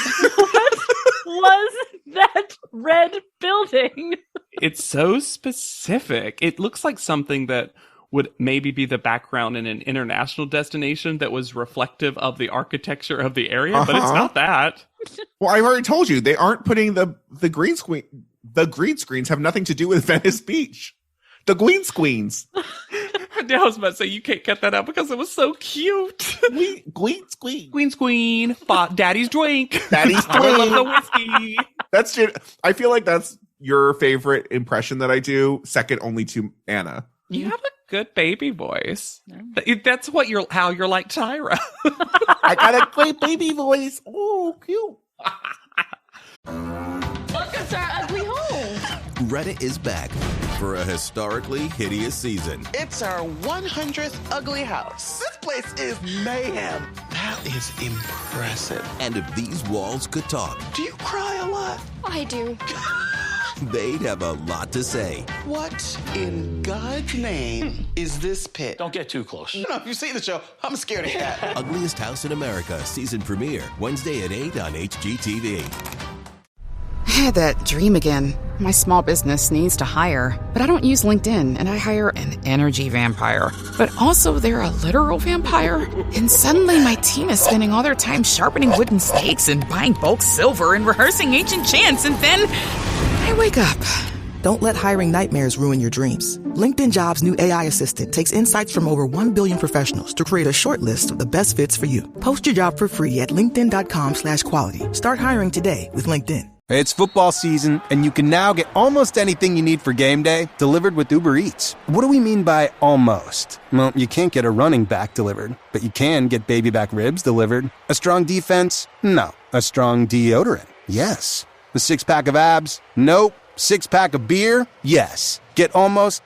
Was that red building? It's so specific. It looks like something that would maybe be the background in an international destination that was reflective of the architecture of the area, but it's not that. Well, I've already told you, they aren't putting the green screen. The green screens have nothing to do with Venice Beach. The green screens. I was about to say, you can't cut that out because it was so cute. Green screen. Queen Squeen, Daddy's drink. Daddy's I love drink. the whiskey. That's just, I feel like that's your favorite impression that I do, second only to Anna. You have a good baby voice. That's what how you're like Tyra. I got a great baby voice. Oh, cute. Welcome to our ugly home. Reddit is back for a historically hideous season. It's our 100th ugly house. This place is mayhem. That is impressive. And if these walls could talk, Do you cry a lot? I do. they'd have a lot to say. What in God's name is this pit? Don't get too close. You know, if you see the show, I'm a scaredy cat. Ugliest House in America season premiere Wednesday at 8 on HGTV. I had that dream again. My small business needs to hire, but I don't use LinkedIn, and I hire an energy vampire. But also, they're a literal vampire. And suddenly, my team is spending all their time sharpening wooden stakes and buying bulk silver and rehearsing ancient chants, and then I wake up. Don't let hiring nightmares ruin your dreams. LinkedIn Jobs' new AI assistant takes insights from over 1 billion professionals to create a short list of the best fits for you. Post your job for free at linkedin.com/quality. Start hiring today with LinkedIn. It's football season, and you can now get almost anything you need for game day delivered with Uber Eats. What do we mean by almost? Well, you can't get a running back delivered, but you can get baby back ribs delivered. A strong defense? No. A strong deodorant? Yes. A six-pack of abs? Nope. Six-pack of beer? Yes. Get almost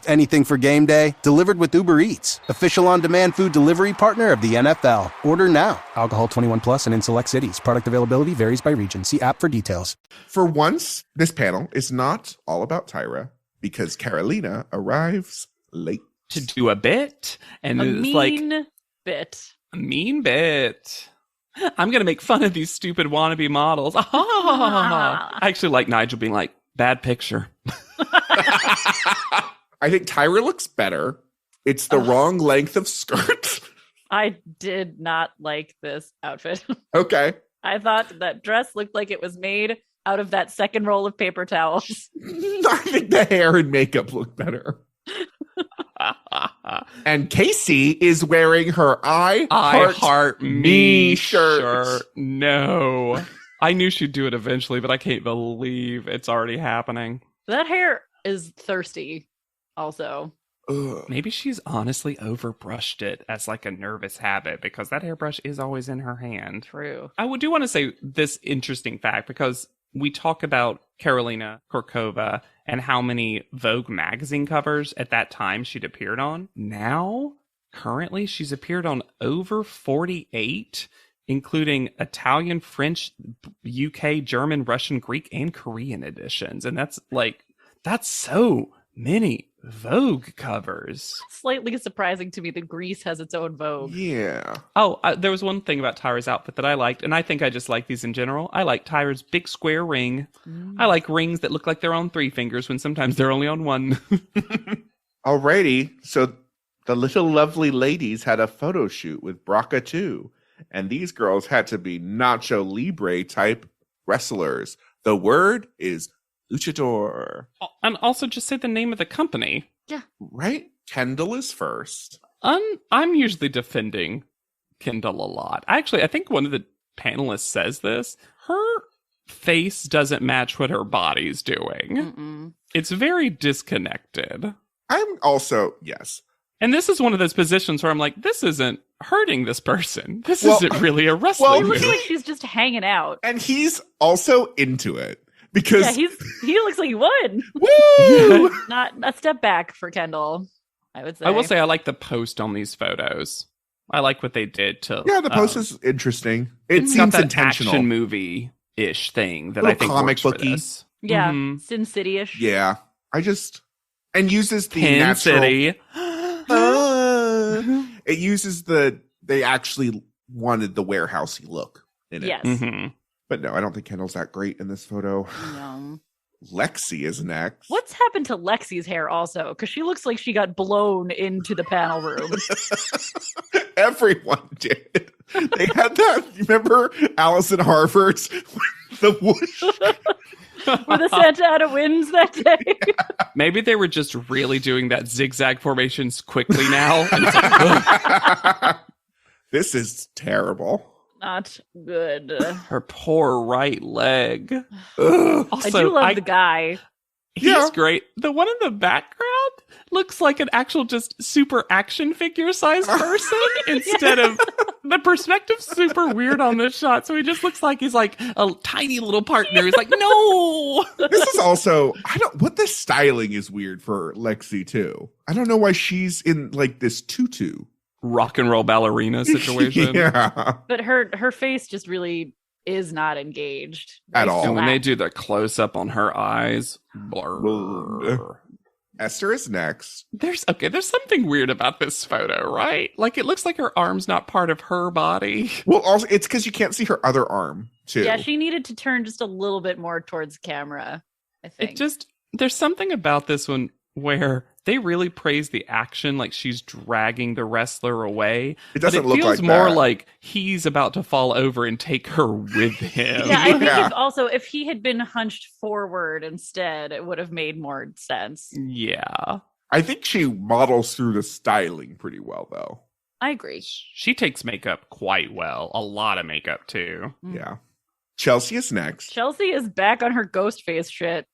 anything for game day delivered with Uber Eats, official on-demand food delivery partner of the NFL. Order now. Alcohol 21 plus and in select cities. Product availability varies by region. See app for details. For once, this panel is not all about Tyra because Carolina arrives late. To do a bit, and A it's like mean bit. a mean bit. I'm gonna make fun of these stupid wannabe models. I actually like Nigel being like, bad picture. I think Tyra looks better. It's the wrong length of skirt. I did not like this outfit. Okay. I thought that dress looked like it was made out of that second roll of paper towels. I think the hair and makeup look better. And Casey is wearing her I Heart Me shirt. No. I knew she'd do it eventually, but I can't believe it's already happening. That hair is thirsty, also. Ugh. Maybe she's honestly overbrushed it as like a nervous habit because that hairbrush is always in her hand. True. I do want to say this interesting fact because we talk about Karolina Korkova and how many Vogue magazine covers at that time she'd appeared on. Now, currently, she's appeared on over 48, including Italian, French, UK, German, Russian, Greek, and Korean editions. And that's so many Vogue covers. Slightly surprising to me that Greece has its own Vogue. Yeah. Oh, there was one thing about Tyra's outfit that I liked, and I think I just like these in general. I like Tyra's big square ring. I like rings that look like they're on 3 fingers when sometimes they're only on 1. Alrighty. So the little lovely ladies had a photo shoot with Braca too. And these girls had to be Nacho Libre type wrestlers. The word is luchador. And also just say the name of the company. Right? Kendall is first. I'm usually defending Kendall a lot. Actually, I think one of the panelists says this. Her face doesn't match what her body's doing. Mm-mm. It's very disconnected. I'm also, yes. And this is one of those positions where I'm like, this isn't hurting this person. This isn't really a wrestling It looks move. like she's just hanging out. And he's also into it. Because Yeah, he looks like he would. woo! Not a step back for Kendall, I would say. I will say I like the post on these photos. I like what they did to. Yeah, the post is interesting. It It's got seems that intentional. action movie-ish thing that Little I think comic works for booky. this. Yeah, Mhm. Sin City-ish. Yeah. And uses the Pin natural. City. It uses they actually wanted the warehousey look in it. Yes. Mhm. But no, I don't think Kendall's that great in this photo. No. Lexi is next. What's happened to Lexi's hair also? Because she looks like she got blown into the panel room. Everyone did. They had that. Remember Allison Harvard's the whoosh? Were the Santa Ana winds that day? Maybe they were just really doing that zigzag formations quickly now. And it's like, ugh. This is terrible. Not good. Her poor right leg. Ugh. I do love the guy. He's Yeah. great. The one in the background looks like an actual just super action figure sized person instead of the perspective's super weird on this shot. So he just looks like he's like a tiny little partner. He's like, no. This is also what the styling is weird for Lexi too. I don't know why she's in like this tutu. Rock and roll ballerina situation. Yeah. But her face just really is not engaged. At Very all. And when they flat. do the close up on her eyes, blur. Blur. Esther is next. There's something weird about this photo, right? Like it looks like her arm's not part of her body. Well, also it's because you can't see her other arm too. Yeah, she needed to turn just a little bit more towards camera, I think. There's something about this one where they really praise the action, like she's dragging the wrestler away. It doesn't but look feels like more that. like he's about to fall over and take her with him. Yeah, I think Yeah. if he had been hunched forward instead, it would have made more sense. Yeah. I think she models through the styling pretty well though. I agree. She takes makeup quite well. A lot of makeup, too. Yeah. Chelsea is next. Chelsea is back on her ghost face shit.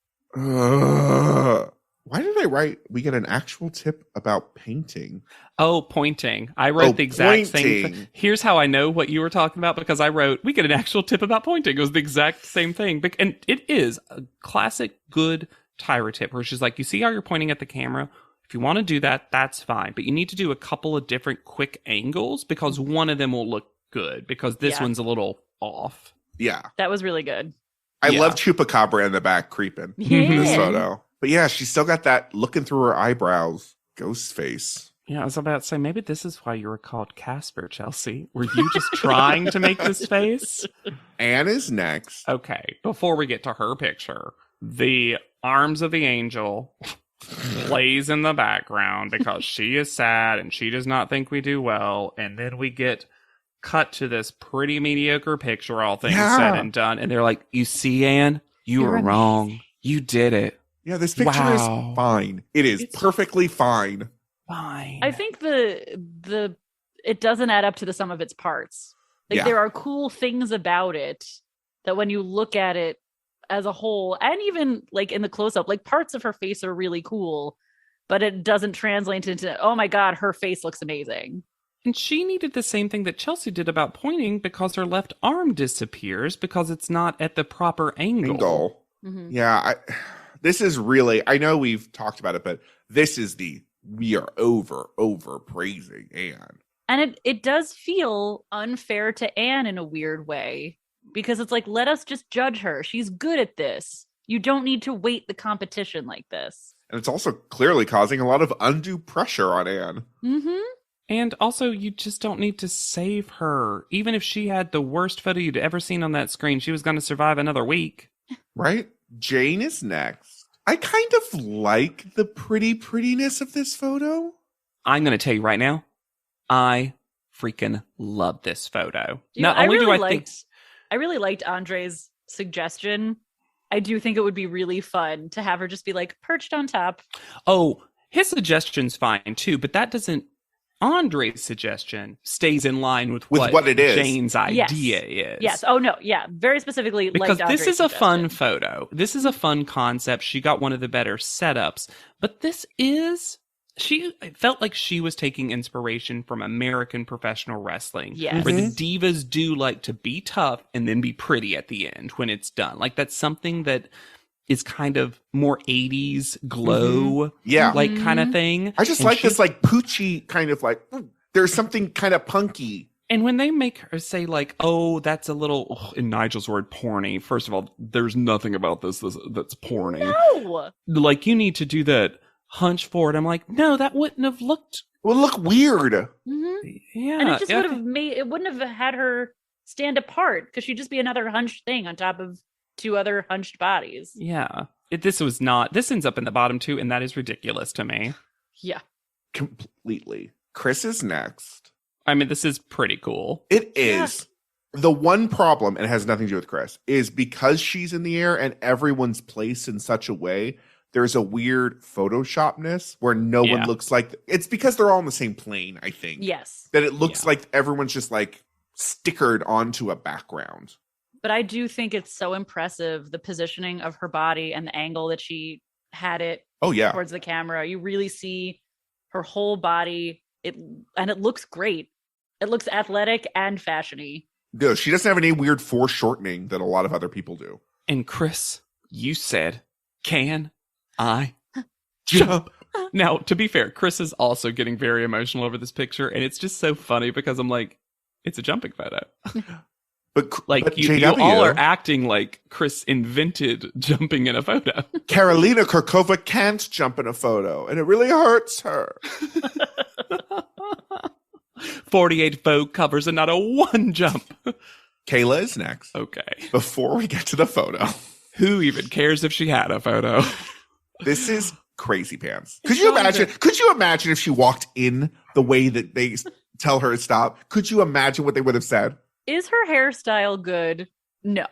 Why did I write we get an actual tip about painting? Oh, pointing. I wrote the exact same pointing. thing. Here's how I know what you were talking about, because I wrote, we get an actual tip about pointing. It was the exact same thing. And it is a classic good Tyra tip, where she's like, you see how you're pointing at the camera? If you want to do that, that's fine. But you need to do a couple of different quick angles, because one of them will look good, because this one's a little off. Yeah. That was really good. I Yeah. love Chupacabra in the back creeping in this photo. But yeah, she's still got that looking through her eyebrows ghost face. Yeah, I was about to say, maybe this is why you were called Casper, Chelsea. Were you just trying to make this face? Anne is next. Okay, before we get to her picture, the arms of the angel plays in the background because she is sad and she does not think we do well. And then we get cut to this pretty mediocre picture, all things said and done. And they're like, you see, Anne, you You're were wrong. You did it. Yeah, this picture Wow. is fine. It's perfectly fine. fine. I think the it doesn't add up to the sum of its parts. Like Yeah. there are cool things about it that when you look at it as a whole, and even like in the close up, like parts of her face are really cool, but it doesn't translate into, oh my God, her face looks amazing. And she needed the same thing that Chelsea did about pointing because her left arm disappears because it's not at the proper angle. Mhm. Yeah, this is really, I know we've talked about it, but this is we are over praising Anne. And it does feel unfair to Anne in a weird way, because it's like, let us just judge her. She's good at this. You don't need to weight the competition like this. And it's also clearly causing a lot of undue pressure on Anne. Mm-hmm. And also, you just don't need to save her. Even if she had the worst photo you'd ever seen on that screen, she was going to survive another week. Right? Jane is next. I kind of like the prettiness of this photo. I'm going to tell you right now, I freaking love this photo. I really liked Andre's suggestion. I do think it would be really fun to have her just be like perched on top. Oh, his suggestion's fine too, but that doesn't. Andre's suggestion stays in line with what it is. Jane's idea is. Yes. Oh no. Yeah. Very specifically, because liked this Andre's is a fun suggestion. photo. This is a fun concept. She got one of the better setups, but she felt like she was taking inspiration from American professional wrestling. Yes. Where the divas do like to be tough and then be pretty at the end when it's done. Like that's something that is kind of more 80s glow, Yeah. like kind of thing. I just And like this like poochy kind of like, there's something kind of punky. And when they make her say like, oh, that's a little, in Nigel's word, porny. First of all, there's nothing about this that's porny. No. Like, you need to do that hunch forward. I'm like, no, that wouldn't have looked. It would look weird. Mm-hmm. Yeah. And it just I would have think- made, it wouldn't have had her stand apart because she'd just be another hunched thing on top of two other hunched bodies. Yeah. This ends up in the bottom two, and that is ridiculous to me. Yeah. Completely. Chris is next. I mean, this is pretty cool. It is. The one problem, and it has nothing to do with Chris, is because she's in the air and everyone's placed in such a way, there's a weird Photoshopness where no one looks like... It's because they're all on the same plane, I think. Yes. That it looks like everyone's just like stickered onto a background. But I do think it's so impressive, the positioning of her body and the angle that she had it towards the camera. You really see her whole body, and it looks great. It looks athletic and fashiony. No, she doesn't have any weird foreshortening that a lot of other people do. And Chris, you said, can I jump? Now, to be fair, Chris is also getting very emotional over this picture, and it's just so funny because I'm like, it's a jumping photo. But you JW, all are acting like Chris invented jumping in a photo. Karolina Kurkova can't jump in a photo, and it really hurts her. 48 Vogue covers and not a one jump. Kayla is next. Okay. Before we get to the photo. Who even cares if she had a photo? This is crazy pants. Could you imagine if she walked in the way that they tell her to stop? Could you imagine what they would have said? Is her hairstyle good? No.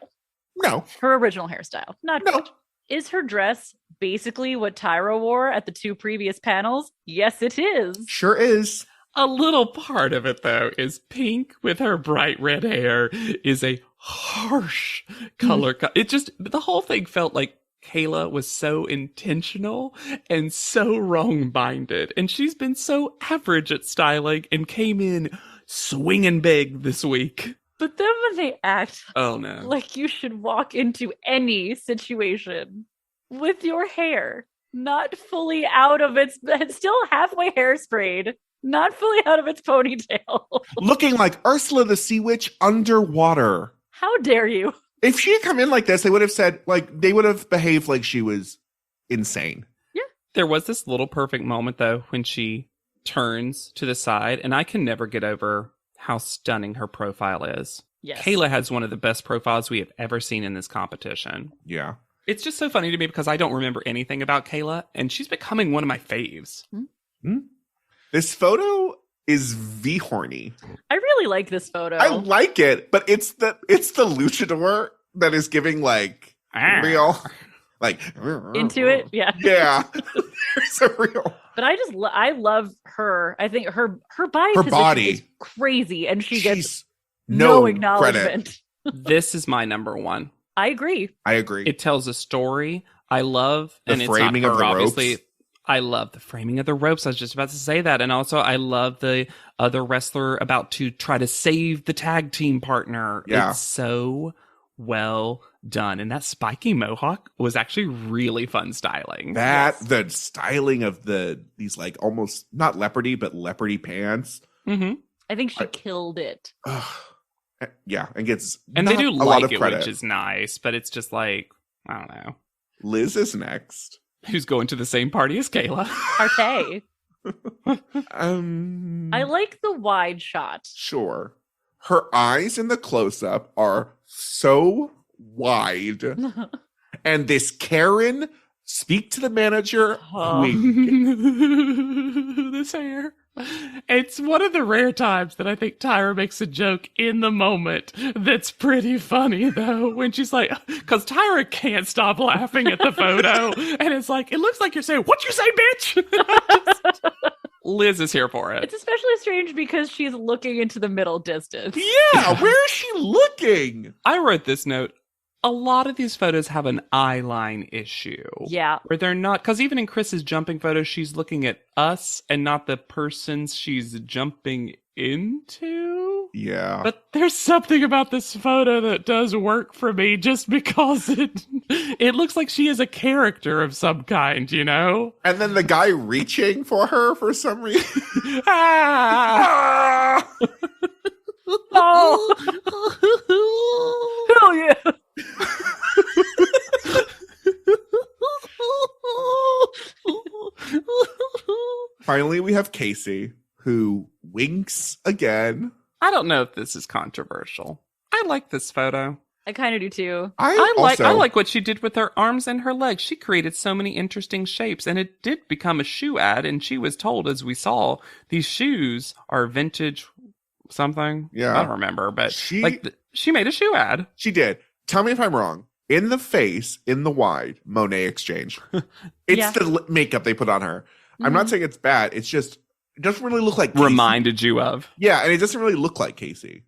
No. Her original hairstyle. Not good. Is her dress basically what Tyra wore at the two previous panels? Yes, it is. Sure is. A little part of it, though, is pink with her bright red hair is a harsh color. The whole thing felt like Kayla was so intentional and so wrong-minded. And she's been so average at styling and came in swinging big this week. But then when they act like you should walk into any situation with your hair not fully out of its, still halfway hairsprayed, not fully out of its ponytail. Looking like Ursula the Sea Witch underwater. How dare you? If she had come in like this, they would have said, they would have behaved like she was insane. Yeah. There was this little perfect moment, though, when she turns to the side, and I can never get over how stunning her profile is. Yes. Kayla has one of the best profiles we have ever seen in this competition. Yeah. It's just so funny to me because I don't remember anything about Kayla, and she's becoming one of my faves. Mm-hmm. This photo is V-horny. I really like this photo. I like it, but it's the luchador that is giving real, like Into it, yeah. Yeah. There's a real. But I love her. I think her body Her position body. is crazy, and she gets She's no credit. acknowledgement. This is my number one. I agree. I agree. It tells a story I love, The and it's framing not of her, the obviously. ropes. I love the framing of the ropes. I was just about to say that. And also, I love the other wrestler about to try to save the tag team partner. Yeah. It's so well done. And that spiky mohawk was actually really fun styling. The styling of these like almost not leopardy, but leopardy pants. Mm-hmm. I think she killed it. Yeah, and gets And they do a lot of like it, credit. which is nice. But it's just like, I don't know. Liz is next. Who's going to the same party as Kayla? Arte. I I like the wide shot. Sure. Her eyes in the close-up are so wide. And this Karen speak to the manager wink. This hair. It's one of the rare times that I think Tyra makes a joke in the moment that's pretty funny, though, when she's like, because Tyra can't stop laughing at the photo, and it's like, it looks like you're saying, "What you say, bitch?" Liz is here for it. It's especially strange because she's looking into the middle distance. Yeah, where is she looking? I wrote this note. A lot of these photos have an eye line issue. Yeah. Where they're not, because even in Chris's jumping photo, she's looking at us and not the persons she's jumping into. Yeah. But there's something about this photo that does work for me just because it looks like she is a character of some kind, you know? And then the guy reaching for her for some reason. Ah! Oh! Hell yeah! Finally, we have Casey, who winks again. I don't know if this is controversial. I like this photo. I kind of do too. I like what she did with her arms and her legs. She created so many interesting shapes, and it did become a shoe ad. And she was told, as we saw, these shoes are vintage something. Yeah. I don't remember, but She made a shoe ad. She did. Tell me if I'm wrong. In the face, in the wide, Monet Exchange. It's Yeah. the makeup they put on her. I'm not saying it's bad. It's just, it doesn't really look like Casey. Reminded you of. Yeah, and it doesn't really look like Casey.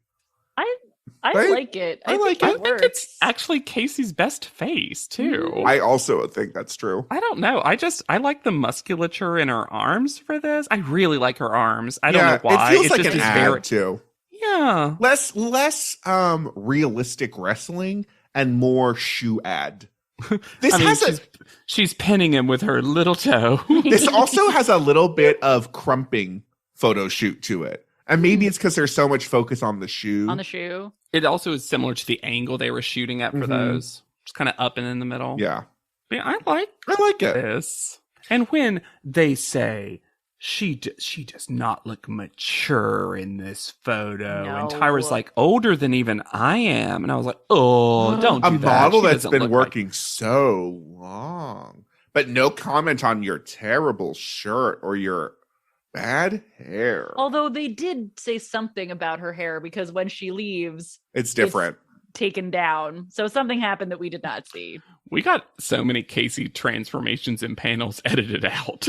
I Right? like it. I like think it. I think it's actually Casey's best face, too. I also think that's true. I don't know. I like the musculature in her arms for this. I really like her arms. I don't know why. It feels like just an is ad too. Yeah. Less realistic wrestling and more shoe ad. This I mean, has she's pinning him with her little toe. this also has a little bit of crumping photo shoot to it. And maybe it's because there's so much focus on the shoe. on the shoe. It also is similar to the angle they were shooting at for those. Just kind of up and in the middle. Yeah. But yeah, I like it. this. And when they say she does not look mature in this photo, and No. Tyra's like older than even I am, and I was like, oh, don't do A that. model She that's doesn't been look working so long. But no comment on your terrible shirt or your bad hair. Although they did say something about her hair because when she leaves, It's different. taken down. So something happened that we did not see. We got so many Casey transformations and panels edited out.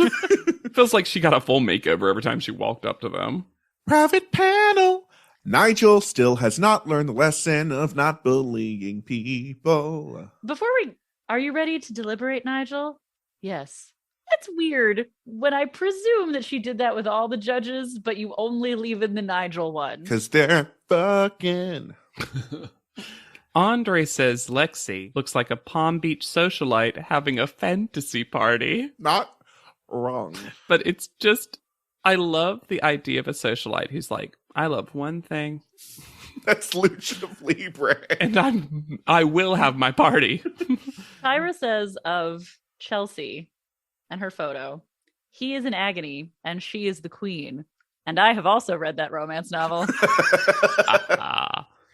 Feels like she got a full makeover every time she walked up to them. Private panel. Nigel still has not learned the lesson of not bullying people. Are you ready to deliberate, Nigel? Yes. That's weird when I presume that she did that with all the judges, but you only leave in the Nigel one. Because they're fucking. Andre says Lexi looks like a Palm Beach socialite having a fantasy party. Not wrong. But it's just, I love the idea of a socialite who's like, I love one thing. That's Lucha of Libre. And I will have my party. Tyra says of Chelsea and her photo, he is in agony and she is the queen. And I have also read that romance novel.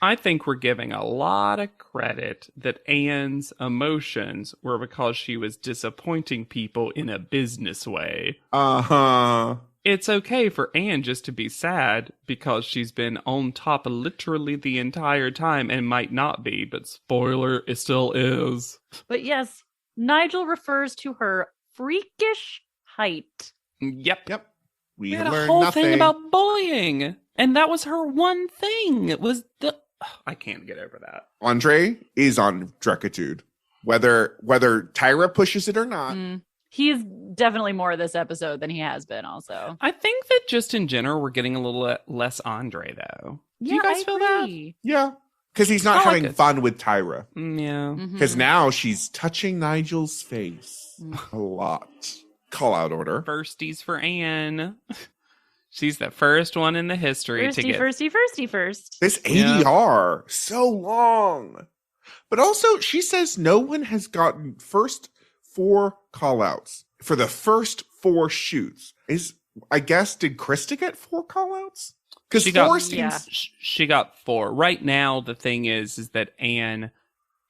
I think we're giving a lot of credit that Anne's emotions were because she was disappointing people in a business way. Uh-huh. It's okay for Anne just to be sad because she's been on top literally the entire time and might not be, but spoiler, it still is. But yes, Nigel refers to her freakish height. Yep. We We had a learned whole nothing. thing about bullying, and that was her one thing. It was I can't get over that. Andre is on Drecitude. Whether Tyra pushes it or not. He's definitely more this episode than he has been also. I think that just in general, we're getting a little less Andre, though. Do Yeah, you guys I feel that? agree. Yeah. Because he's not I like having it. fun with Tyra. Yeah. Because now she's touching Nigel's face a lot. Call out order. Firsties for Anne. She's the first one in the history to get... Firsty. This Yeah. ADR, so long. But also, she says no one has gotten first 4 call-outs for the first 4 shoots. I guess, did Krista get 4 call-outs? Because She 4 got- seems... Yeah. She got 4. Right now, the thing is that Anne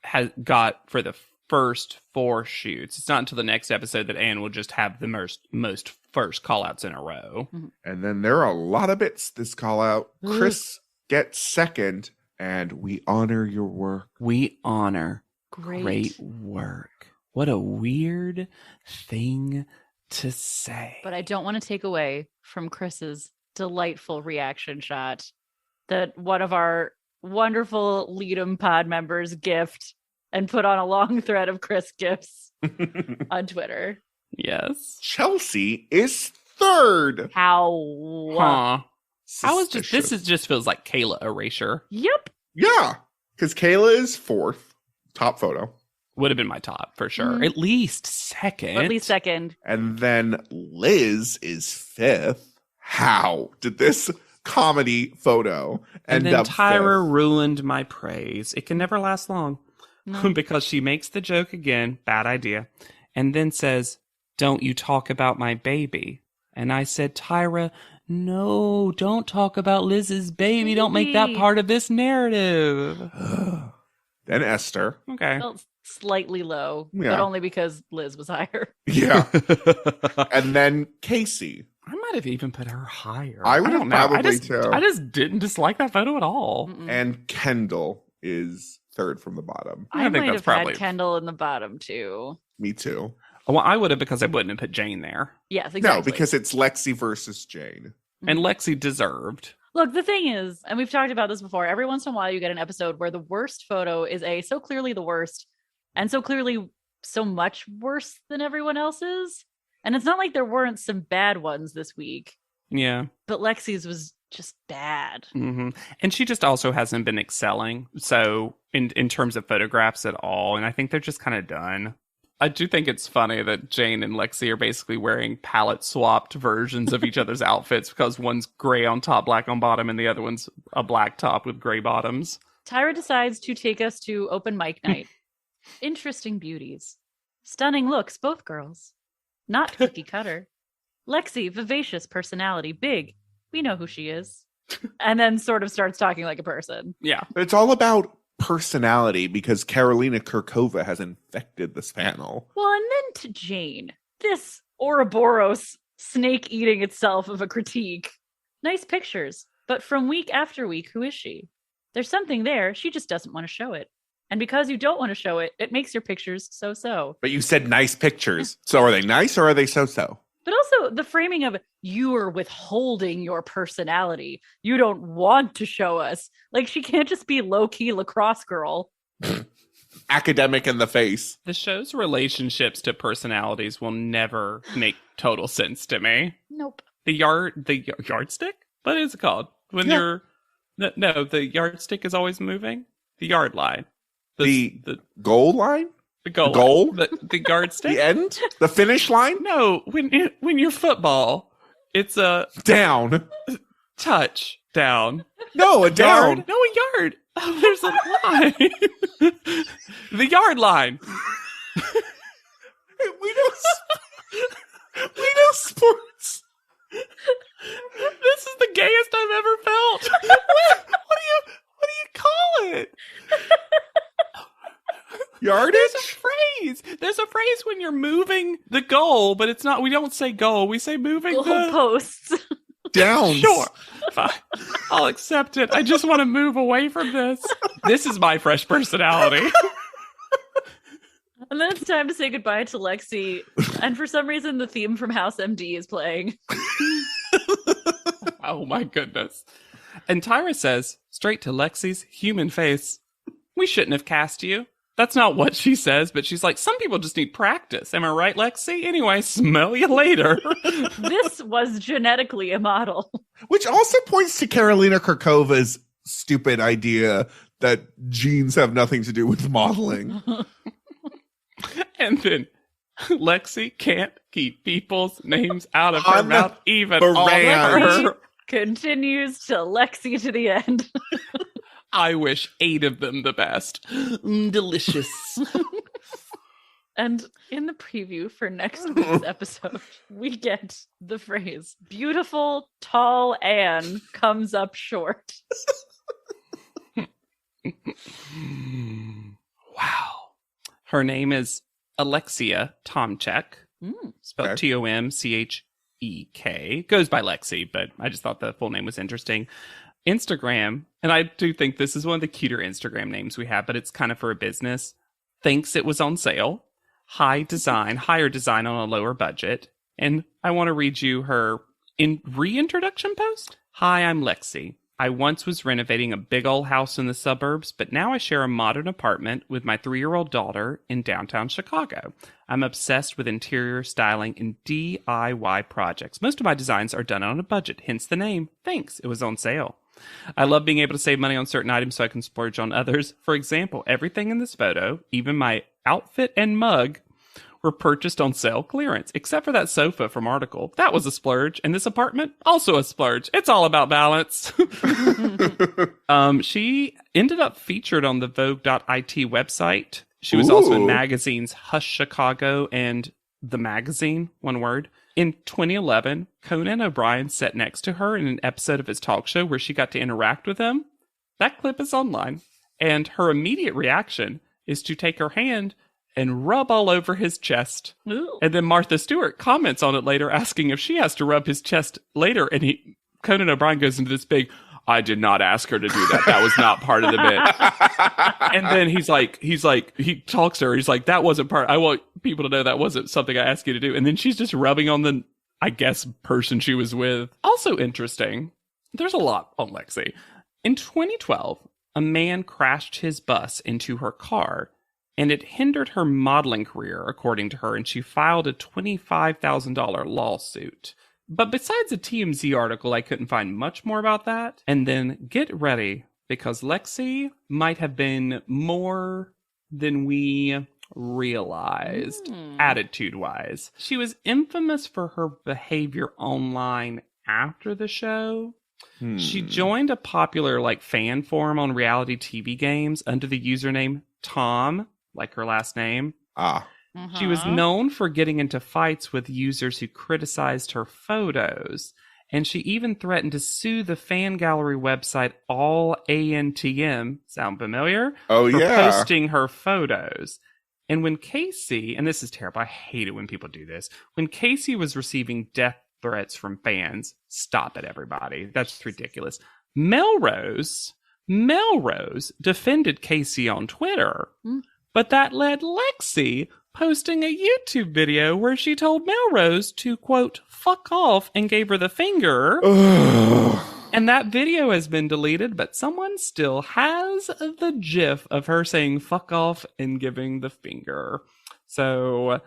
has got for the first 4 shoots. It's not until the next episode that Anne will just have the most first call-outs in a row. And then there are a lot of bits this call-out. Chris gets second, and we honor your work. We honor Great. great work. What a weird thing to say. But I don't want to take away from Chris's delightful reaction shot that one of our wonderful Lead'em pod members gift and put on a long thread of Chris gifts on Twitter. Yes. Chelsea is third. How? Huh. How is just Suspicious. this just feels like Kayla erasure. Yep. Yeah, because Kayla is 4th. Top photo. Would have been my top for sure. Mhm. At least second. At least second. And then Liz is 5th. How did this comedy photo And end then up Tyra 5th? ruined my praise. It can never last long. No. Because she makes the joke again, bad idea, and then says, "Don't you talk about my baby." And I said, Tyra, no, don't talk about Liz's baby. Don't make that Baby. part of this narrative. Then Esther. Okay. Felt slightly low, Yeah. but only because Liz was higher. Yeah. And then Casey. I might have even put her higher. I would have don't know. probably too. I just didn't dislike that photo at all. Mm-mm. And Kendall is 3rd from the bottom. I I think might that's have probably- had Kendall in the bottom too. Me too. Well, I would have because I wouldn't have put Jane there. Yes, exactly. No, because it's Lexi versus Jane. And Lexi deserved. Look, the thing is, and we've talked about this before, every once in a while you get an episode where the worst photo is so clearly the worst and so clearly so much worse than everyone else's. And it's not like there weren't some bad ones this week, Yeah. but Lexi's was just bad. Hmm. And she just also hasn't been excelling. So in terms of photographs at all. And I think they're just kind of done. I do think it's funny that Jane and Lexi are basically wearing palette swapped versions of each other's outfits because one's gray on top, black on bottom, and the other one's a black top with gray bottoms. Tyra decides to take us to open mic night. Interesting beauties. Stunning looks, both girls. Not cookie cutter. Lexi, vivacious personality, big. We know who she is. And then sort of starts talking like a person. Yeah. But it's all about personality because Carolina Kurkova has infected this panel. Well, and then to Jane, this Ouroboros snake eating itself of a critique. Nice pictures, but from week after week, who is she? There's something there, she just doesn't want to show it. And because you don't want to show it, it makes your pictures so-so. But you said nice pictures. So are they nice or are they so-so? But also the framing of you are withholding your personality. You don't want to show us. Like she can't just be low-key lacrosse girl. Academic in the face. The show's relationships to personalities will never make total sense to me. Nope. The yardstick? What is it called? When Yeah. you're no, the yardstick is always moving. The yard line. The goal line? goal. the goal? The yardstick. The end? The finish line? No, when you're football, it's a Down. touch down. No, a down. Yard? No, a yard. Oh, there's a line. The yard line. We know sports. This is the gayest I've ever felt. What do you call it? Yardage? There's a phrase when you're moving the goal, but it's not. We don't say goal. We say moving Goal the posts. Downs. Sure, fine. I'll accept it. I just want to move away from this. This is my fresh personality. And then it's time to say goodbye to Lexi. And for some reason, the theme from House MD is playing. Oh my goodness. And Tyra says, straight to Lexi's human face, we shouldn't have cast you. That's not what she says, but she's like, some people just need practice. Am I right, Lexi? Anyway, smell you later. This was genetically a model. Which also points to Carolina Krakova's stupid idea that genes have nothing to do with modeling. And then Lexi can't keep people's names out of her mouth, even on her. Continues to Lexi to the end. I wish 8 of them the best. Delicious. And in the preview for next week's episode, we get the phrase, beautiful, tall Anne comes up short. Wow. Her name is Alexia Tomchek, spelled Tomchek. Goes by Lexi, but I just thought the full name was interesting. Instagram, and I do think this is one of the cuter Instagram names we have, but it's kind of for a business, thinks it was on sale. Higher design on a lower budget. And I want to read you her reintroduction post. Hi, I'm Lexi. I once was renovating a big old house in the suburbs, but now I share a modern apartment with my 3-year-old daughter in downtown Chicago. I'm obsessed with interior styling and DIY projects. Most of my designs are done on a budget, hence the name. Thanks, it was on sale. I love being able to save money on certain items so I can splurge on others. For example, everything in this photo, even my outfit and mug, were purchased on sale clearance, except for that sofa from Article. That was a splurge, and this apartment, also a splurge. It's all about balance. She ended up featured on the Vogue.it website. She was also in magazines Hush Chicago and The Magazine, one word. In 2011, Conan O'Brien sat next to her in an episode of his talk show where she got to interact with him. That clip is online, and her immediate reaction is to take her hand and rub all over his chest. Ooh. And then Martha Stewart comments on it later, asking if she has to rub his chest later. And Conan O'Brien goes into this big, I did not ask her to do that. That was not part of the bit. And then he talks to her. He's like, that wasn't part. I want people to know that wasn't something I asked you to do. And then she's just rubbing on the, I guess, person she was with. Also interesting. There's a lot on Lexi. In 2012, a man crashed his bus into her car, and it hindered her modeling career, according to her, and she filed a $25,000 lawsuit. But besides a TMZ article, I couldn't find much more about that. And then get ready, because Lexi might have been more than we realized, attitude-wise. She was infamous for her behavior online after the show. She joined a popular fan forum on reality TV games under the username Tom, like her last name. She was known for getting into fights with users who criticized her photos, and she even threatened to sue the fan gallery website All ANTM, sound familiar? Oh, for yeah. posting her photos. And when Casey, and this is terrible, I hate it when people do this, when Casey was receiving death threats from fans, stop it, everybody. That's ridiculous. Melrose defended Casey on Twitter, but that led Lexi posting a YouTube video where she told Melrose to, quote, fuck off and gave her the finger. And that video has been deleted, but someone still has the gif of her saying fuck off and giving the finger. So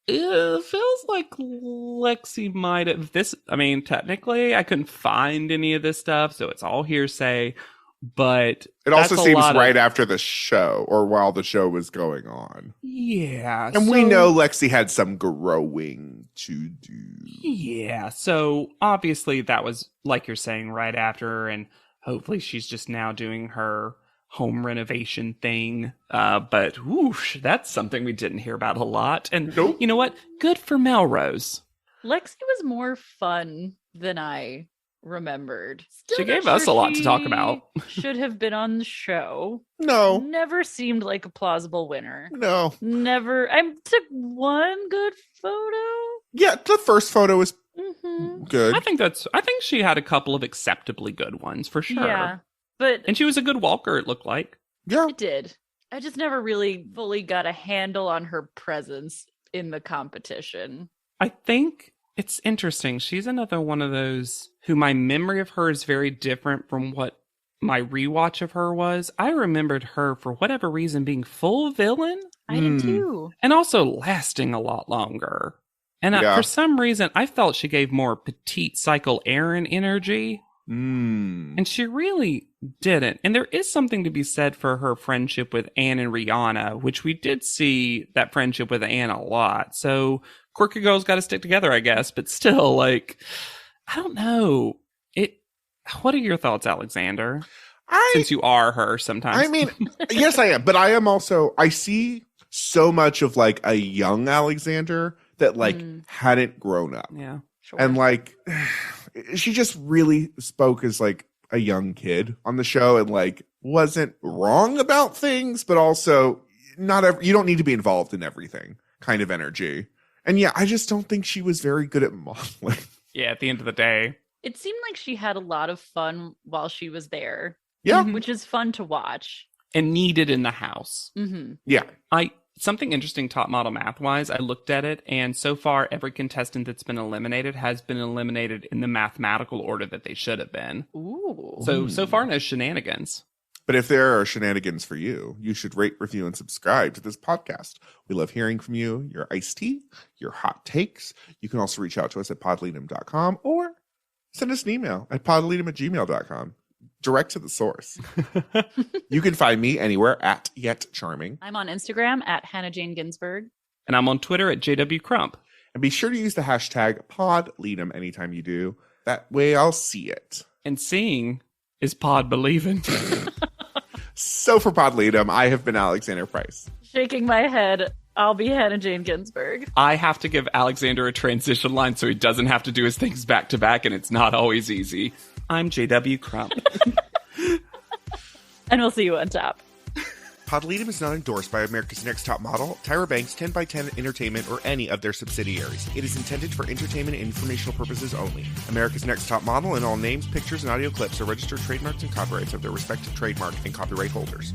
it feels like Lexi might have technically I couldn't find any of this stuff, so it's all hearsay. But it also seems right after the show or while the show was going on. Yeah. And we know Lexi had some growing to do. Yeah. So obviously that was, like you're saying, right after. And hopefully she's just now doing her home renovation thing. But whoosh, that's something we didn't hear about a lot. And You know what? Good for Melrose. Lexi was more fun than I remembered. Still she gave us a lot to talk about. Should have been on the show. No. Never seemed like a plausible winner. No. Never. I took one good photo. Yeah, the first photo was good. I think she had a couple of acceptably good ones for sure. Yeah. But and she was a good walker, it looked like. Yeah. It did. I just never really fully got a handle on her presence in the competition. I think it's interesting. She's another one of those who my memory of her is very different from what my rewatch of her was. I remembered her, for whatever reason, being full villain. I did too. And also lasting a lot longer. And for some reason, I felt she gave more petite cycle Aaron energy. And she really didn't. And there is something to be said for her friendship with Anne and Rihanna, which we did see that friendship with Anne a lot. So quirky girls got to stick together, I guess. But still, like, I don't know. What are your thoughts, Alexander? Since you are her sometimes. I mean, yes, I am. But I am also, I see so much of like a young Alexander that like hadn't grown up. Yeah. Sure. And like, she just really spoke as like a young kid on the show and like wasn't wrong about things, but also you don't need to be involved in everything kind of energy. And yeah, I just don't think she was very good at modeling. Yeah, at the end of the day. It seemed like she had a lot of fun while she was there. Yeah. Which is fun to watch. And needed in the house. Yeah. Something interesting top model math wise, I looked at it, and so far every contestant that's been eliminated has been eliminated in the mathematical order that they should have been. Ooh. So far no shenanigans. But if there are shenanigans for you, you should rate, review, and subscribe to this podcast. We love hearing from you, your iced tea, your hot takes. You can also reach out to us at podleadum.com or send us an email at podleadum@gmail.com. Direct to the source. You can find me anywhere at Yet Charming. I'm on Instagram at Hannah Jane Ginsburg. And I'm on Twitter at JW Crump. And be sure to use the hashtag PodLeadum anytime you do. That way I'll see it. And seeing is pod believing. So for PodLeadum, I have been Alexander Price. Shaking my head, I'll be Hannah Jane Ginsburg. I have to give Alexander a transition line so he doesn't have to do his things back to back, and it's not always easy. I'm JW Crump. And we'll see you on top. PodLeadum is not endorsed by America's Next Top Model, Tyra Banks, 10x10 Entertainment, or any of their subsidiaries. It is intended for entertainment and informational purposes only. America's Next Top Model and all names, pictures, and audio clips are registered trademarks and copyrights of their respective trademark and copyright holders.